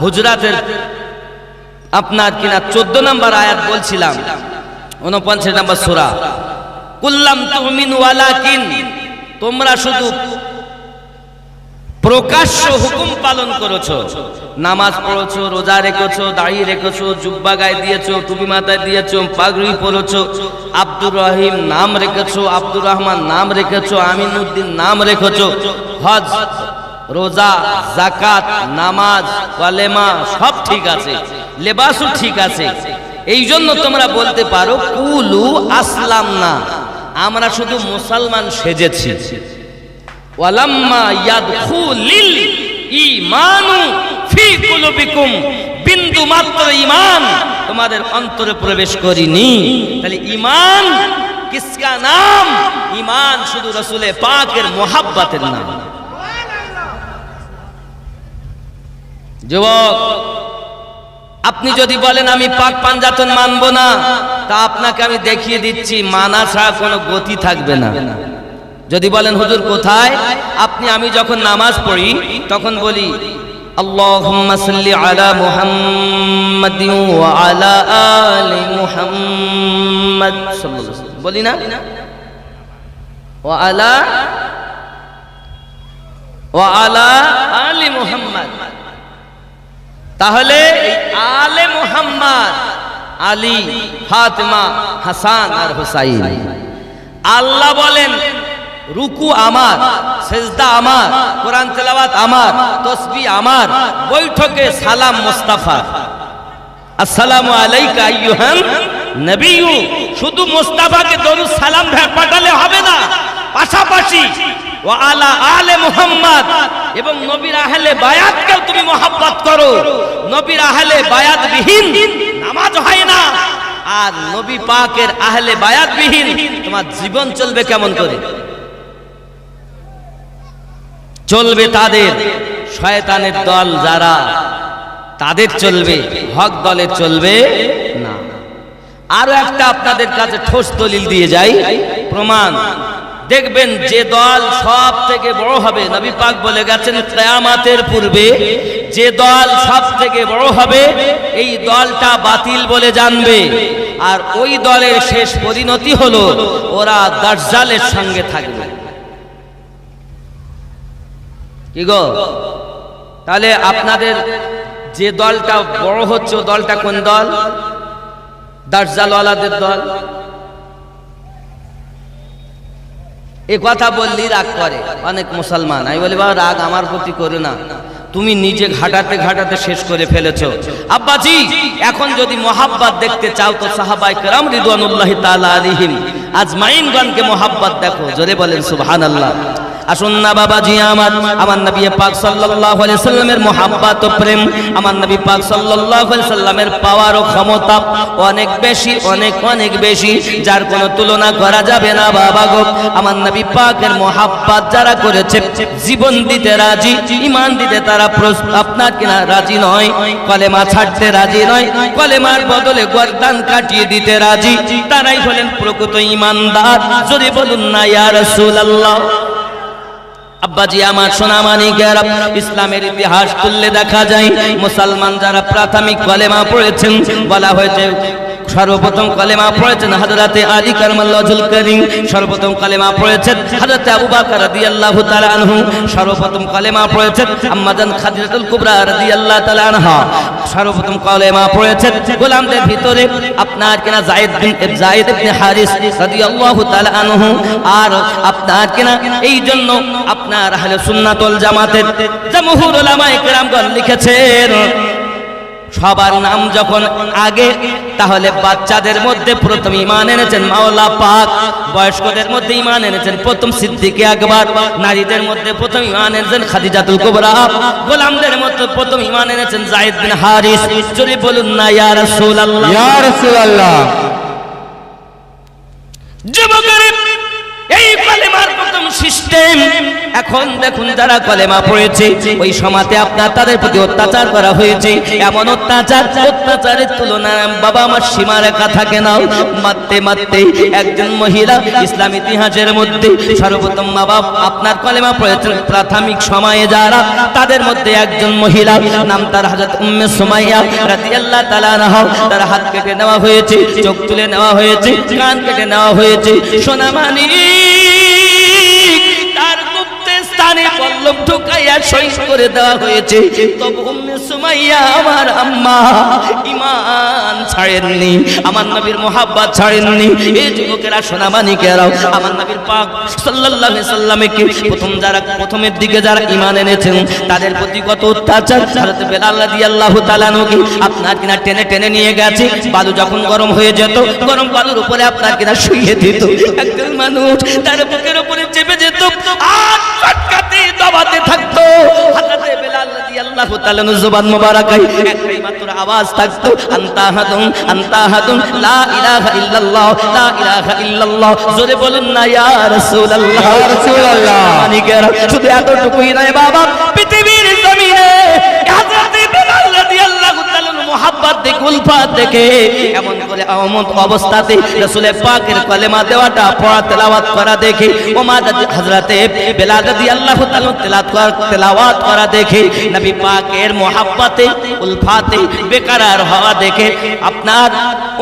হুজরাতের আপনার কিনা 14 নম্বর আয়াত বলছিলাম, 49 নম্বর সূরা, কুল্লাম তুমিন ওয়ালাকিন, তোমরা শুধু প্রকাশ্য হুকুম পালন করেছো, নামাজ পড়েছো, রোজা রেখেছো, দাড়ি রেখেছো, জুব্বা গায়ে দিয়েছো, টুপি মাথায় দিয়েছো, পাগড়ি পরেছো, আব্দুর রহিম নাম রেখেছো, আব্দুর রহমান নাম রেখেছো, আমিনুদ্দিন নাম রেখেছো, হজ, রোজা, যাকাত, নামাজ, কালেমা সব ঠিক আছে, লেবাসও ঠিক আছে। এই জন্য তোমরা বলতে পারো কুলু আসলাম না, আমরা শুধু মুসলমান সেজেছি। ওয়ালাম্মা ইয়াদখুলিল ঈমানু ফি কুলুবিকুম, বিন্দু মাত্র ঈমান তোমাদের অন্তরে প্রবেশ করিনি। তাহলে ঈমান কিসকা নাম? ঈমান শুধু রাসূলে পাকের মোহাব্বতের নাম। যুবক, আপনি যদি বলেন আমি পাক পাঞ্জাতন মানব না, তা আপনাকে আমি দেখিয়ে দিচ্ছি মানা ছাড়া কোনো গতি থাকবে না। যদি বলেন হুজুর কোথায়, আমি যখন নামাজ পড়ি তখন বলি আল্লাহুম্মা সাল্লি আলা মুহাম্মাদিন ওয়া আলা আলি মুহাম্মাদ সাল্লাল্লাহু আলাইহি ওয়াসাল্লাম, বলি না? ওয়া আলা আলি মুহাম্মাদ। তাহলে আলে মুহাম্মদ, আলী, ফাতেমা, হাসান আর হুসাইন। আল্লাহ বলেন রুকু আমার, সেজদা আমার, কোরআন তেলাওয়াত আমার, তাসবিহ আমার, বৈঠকে সালাম মুস্তাফা, আসসালামু আলাইকা আইয়ুহান নবিয়্যু। শুধু মুস্তাফাকে দরুদ সালাম পাঠালে হবে না, পাশাপাশি ওয়া আলা আলে মুহাম্মদ এবং নবীর আহলে বায়াতকেও তুমি মহব্বত করো। নবীর আহলে বায়াত বিহীন নামাজ হয় না, আর নবী পাকের আহলে বায়াত বিহীন তোমার জীবন চলবে কেমন করে? চলবে তাদের শয়তানের দল যারা, তাদের চলবে, হক দলের চলবে না। আরো একটা আপনাদের কাছে ঠোস দলিল দিয়ে যাই, প্রমাণ। দেখবেন যে দল সব থেকে বড় হবে, নবী পাক বলে গেছেন কিয়ামতের পূর্বে যে দল সব থেকে বড় হবে এই দলটা বাতিল বলে জানবে, আর ওই দলের শেষ পরিণতি হলো ওরা দাজ্জালের সঙ্গে থাকবে। কি গো, তাহলে আপনাদের যে দলটা বড় হচ্ছে ও দলটা কোন দল? দাজ্জালওয়ালাদের দল। এই কথা বললি রাগ করে অনেক মুসলমান। আমি বলি বাবা রাগ আমার প্রতি করো না, তুমি নিজে ঘাটাতে ঘাটাতে শেষ করে ফেলেছো। আব্বাজি, এখন যদি মোহাব্বত দেখতে চাও তো সাহাবায়ে কেরাম রিদওয়ানুল্লাহি তাআলা আলাইহিম আজমাইনগণকে মোহাব্বত দেখো। জোরে বলেন সুবহানাল্লাহ। আসুন না বাবাজি, আমার নবী পাক সাল্লাল্লাহু আলাইহি সাল্লামের মোহাব্বত ও প্রেম, আমার নবী পাক সাল্লাল্লাহু আলাইহি সাল্লামের পাওয়ার ও ক্ষমতা অনেক বেশি, অনেক অনেক বেশি, যার কোনো তুলনা করা যাবে না বাবা গো। আমার নবী পাকের মোহাব্বত যারা করেছে, জীবন দিতে রাজি, ঈমান দিতে তারা আপনার কিনা রাজি নয়, কলেমা ছাড়তে রাজি নয়, কলেমার বদলে গর্দান কাটিয়ে দিতে রাজি, তারাই হলেন প্রকৃত ঈমানদার। যদি বলুন না ইয়া রাসূলুল্লাহ। আব্বাজি আমার সোনা মানিকেরা, ইসলামের ইতিহাস তুললে দেখা যায় মুসলমান যারা প্রাথমিক কলেমা পড়েছেন, বলা হয়েছে সর্বপ্রথম কালেমা পড়েছেন হযরতে আলী কারামাল্লাহু ওয়াজহুল কারীম, সর্বপ্রথম কালেমা পড়েছেন হযরতে আবু বকর রাদিয়াল্লাহু তাআলা আনহু, সর্বপ্রথম কালেমা পড়েছেন আম্মাজান খাদিজাতুল কুবরা রাদিয়াল্লাহু তাআলা আনহা, সর্বপ্রথম কালেমা পড়েছেন গোলামদের ভিতরে আপনার কিনা যায়েদ ইবনে হারিস রাদিয়াল্লাহু তাআলা আনহু। আর আপনার কিনা এই জন্য আপনার আহলে সুন্নাত ওয়াল জামাতের জমহুর উলামায়ে কেরামগণ লিখেছেন সবার নাম যখন আগে, তাহলে বাচ্চাদের মধ্যে প্রথম ঈমান এনেছেন মাওলা পাক, বয়স্কদের মধ্যে ঈমান এনেছেন প্রথম সিদ্দিকে আকবর, নারীদের মধ্যে প্রথম ঈমান এনেছেন খাদিজাতুল কুবরা, গোলামদের মধ্যে প্রথম ঈমান এনেছেন যায়েদ বিন হারিস। যদি বলুন না ইয়া রাসূলুল্লাহ, ইয়া রাসূলুল্লাহ। যুবকের এই কালেমার প্রথম সিস্টেম। এখন দেখুন যারা কালেমা পড়েছে ওই সমাজে আপনার তাদের প্রতি অত্যাচার করা হয়েছে, এমন অত্যাচারের তুলনা বাবা আমার সীমা রেখা থাকে না। মারতে মারতে একজন মহিলা ইসলাম ইতিহাসের মধ্যে সর্বপ্রথম মা বাপ আপনার কালেমা পড়েছেন প্রাথমিক সময়ে যারা, তাদের মধ্যে একজন মহিলা নাম তার হযরত উম্মে সুমাইয়া রাদিয়াল্লাহু তাআলা আনহা। তার হাত কেটে নেওয়া হয়েছে, চোখ তুলে নেওয়া হয়েছে, কান কেটে নেওয়া হয়েছে, সোনামানি তার গুপ্ত স্থানে পল্লব ঢুকাইয়া শহীদ করে দেওয়া হয়েছে। তবে উম্মে সুমাইয়া আমার আম্মা ঈমান ছাড়েননি, আমার নবীর মুহাব্বত ছাড়েননি। এই যুবকেরা সোনামানিকেরাও আমার নবীর পাক সাল্লাল্লাহু আলাইহি সাল্লামকে প্রথমের দিকে যারা ঈমান এনেছেন তাদের প্রতি কত অত্যাচার। হযরত বেলাল রাদিয়াল্লাহু তাআলা নবী আপনার কিনা টেনে টেনে নিয়ে গেছে, বালু যখন গরম হয়ে যেত গরম বালুর উপরে আপনার কিনা শুইয়ে দিত, একজন মানুষ তার বুকের উপরে চেপে যেত আর চটকাতে দবাতে থাকতো। হযরত বেলাল রাদিয়াল্লাহু তাআলা জবান মোবারকায় একটাই মাত্র আওয়াজ থাকতো, আনতা হাদুন লা ইলাহা ইল্লাল্লাহ, লা ইলাহা ইল্লাল্লাহ। জোরে বলুন না ইয়া রাসূলুল্লাহ, ইয়া রাসূলুল্লাহ। মানিকেরা শুধু এতটুকুই নয় বাবা, পৃথিবীর জমিনে হযরত বেলাল রাদিয়াল্লাহু তাআলা মুহাব্বত দেখে উলফাত দেখে এমন করে আমত অবস্থাতে রাসূলের পাকের কালেমা দেওয়াটা পড়া তেলাওয়াত করা দেখে ও মা হযরত বেলাল রাদিয়াল্লাহু তাআলা তেলাওয়াত করা দেখে নবী পাকের মুহাব্বতে উলফাতে বেকরার হওয়া দেখে আপনার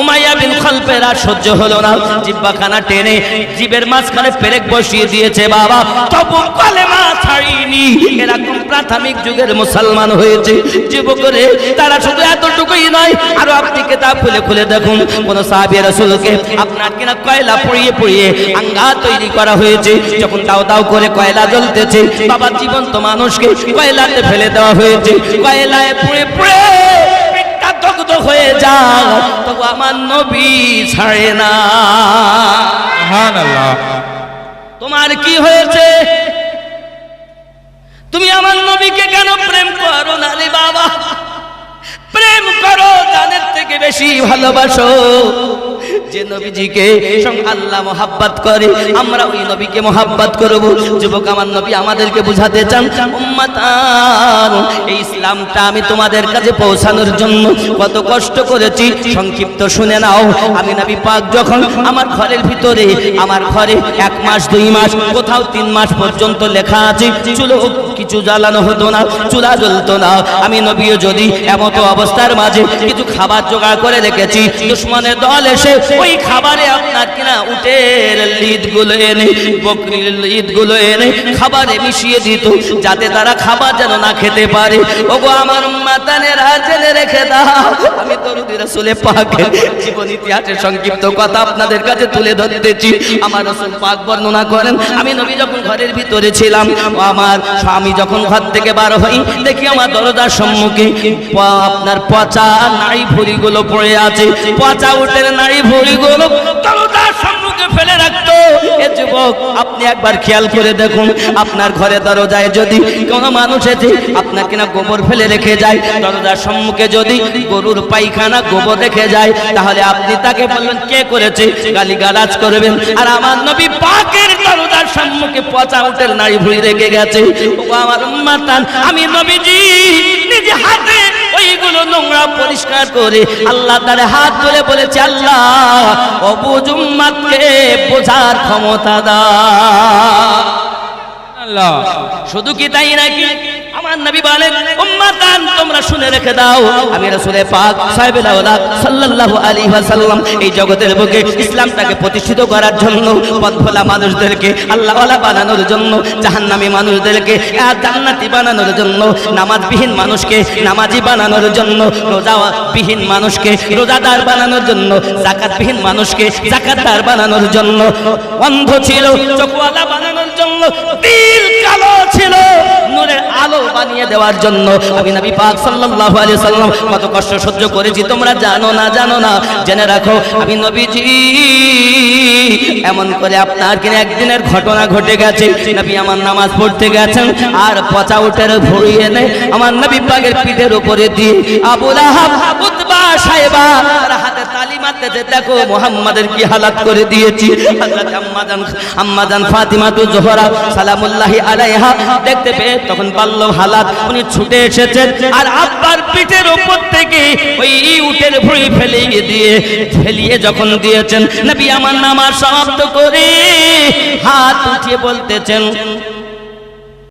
উমাইয়া বিন খালফের আর সহ্য হলো না, জিহ্বাখানা টেনে জিবের মাঝখানে পেরেক বসিয়ে দিয়েছে বাবা, তবু কালেমা ছাড়িনি। এরকম প্রাথমিক যুগের মুসলমান হয়েছে যুবকরে। তারা শুধু এতটুকুই নয়, আরো আপনি কিতাব খুলে খুলে দেখুন কোন সাহাবী রাসূলকে আপনার কিনা কয়লা পুড়িয়ে পুড়িয়ে আঙ্গা তৈরি করা হয়েছে, যখন দাও দাও করে কয়লা জ্বলতেছে বাবা জীবন্ত মানুষকে কয়লাতে ফেলে দেওয়া হয়েছে, কয়লায় পুড়ে পুড়ে পেটটা দগ্ধ হয়ে যায়, তবু আমার নবী ছাড়ে না। সুবহানাল্লাহ। তোমার কি হয়েছে? তুমি আমার নবীকে কেন প্রেম করো না রে বাবা? প্রেম করো, জানের থেকে বেশি ভালোবাসো। যে নবীজিকে আল্লাহ মোহাব্বত করে আমরা ওই নবীকে মোহাব্বত করব। যুবক আমার নবী আমাদেরকে বুঝাতে চান, উম্মতান এই ইসলামটা আমি তোমাদের কাছে পৌঁছানোর জন্য কত কষ্ট করেছি সংক্ষিপ্ত শুনে নাও। আমি নবী পাক যখন আমার ঘরের ভিতরে, আমার ঘরে 1 মাস 2 মাস কোথাও 3 মাস পর্যন্ত লেখা আছে চুলো কিছু জ্বালানো হতো না, চুলা জ্বলতো না। আমি নবীও যদি এমতো অবস্থার মাঝে কিছু খাবার জোগাড় করে রেখেছি, দুশমনের দল এসে ওই খাবারে আপনার কিনা উটের লিদগুলো এনে, বকরির লিদগুলো এনে খাবারে মিশিয়ে দিত, যাতে তারা খাবার যেন না খেতে পারে। ওগো আমার মাতানেরা জেনে রেখে দাও, আমি দরুদি রাসূল পাকের জীবন ইতিহাসের সংক্ষিপ্ত কথা আপনাদের কাছে তুলে ধরতেছি। আমার রাসূল পাক বর্ণনা করেন, আমি নবী যখন ঘরের ভিতরে ছিলাম, আমার স্বামী যখন ঘর থেকে বার হই দেখি আমার দরজার সম্মুখে আপনার পচা নাড়ি ভুঁড়িগুলো পড়ে আছে, পচা উটের নাড়ি ভুঁড়িগুলো দরজার সম্মুখে ফেলে রাখতো। এ যুবক আপনি একবার খেয়াল করে দেখুন, আপনার ঘরে দরজায় যদি কোনো মানুষ এসে আপনার কিনা গোবর ফেলে রেখে যায়, দরজার সম্মুখে যদি গরুর পায়খানা গোবর রেখে যায়, তাহলে আপনি তাকে বলবেন কে করেছে, গালিগালাজ করবেন। আর আমার নবী পাকের দরজার সম্মুখে পচা উটের নাড়ি ভুঁড়ি রেখে গেছে। ও আমার উম্মতান, আমি নবীজি নিজে হাতে ওইগুলো নোংরা পরিষ্কার করে আল্লাহ তাআলা হাত ধরে বলেছে, আল্লাহ অবুঝ উম্মতকে বোঝার ক্ষমতা দাও। আল্লাহ। শুধু কি তাই নাকি, আমার নবী বলেন উম্মাতান তোমরা শুনে রেখে দাও আমি রাসূল পাক সাহেবুল আওলাদ সাল্লাল্লাহু আলাইহি ওয়াসাল্লাম এই জগতের বুকে ইসলামটাকে প্রতিষ্ঠিত করার জন্য পথভোলা মানুষদেরকে আল্লাহওয়ালা বানানোর জন্য জাহান্নামী মানুষদেরকে জান্নাতি বানানোর জন্য নামাজবিহীন মানুষকে নামাজি বানানোর জন্য রোজাবিহীন মানুষকে রোজাদার বানানোর জন্য যাকাতবিহীন মানুষকে যাকাতদার বানানোর জন্য অন্ধ ছিল চোখওয়ালা বানানোর জন্য দিল কালো ছিল নূরের আলো বানিয়ে দেওয়ার জন্য আমি নবী পাক সাল্লাল্লাহু আলাইহি সাল্লাম কত কষ্ট সহ্য করেছি তোমরা জানো না জেনে রাখো আমি নবীজি এমন করে আপনার কিনে একদিনের ঘটনা ঘটে গেছে নবী আমার নামাজ পড়তে গেছেন আর পচা উটের ভুঁড়ি এনে আমার নবী পাকের পিঠের উপরে দিয়ে আবু লাহাব উতবা সাইবা আর হাতে তালি মারতে দেখো মুহাম্মাদের কি হালাত করে দিয়েছি হযরত আম্মাজান ফাতিমা তু জোহরা সালামুল্লাহি আলাইহা দেখতে পেয়ে তখন পারলো হালাত উনি ছুটে এসেছেন আর আব্বার পিঠের উপর থেকে ওই উটের ভুঁড়ি ফেলিয়ে যখন দিয়েছেন নবী আমার নামাজ সমাপ্ত করে হাত উঠিয়ে বলতেছেন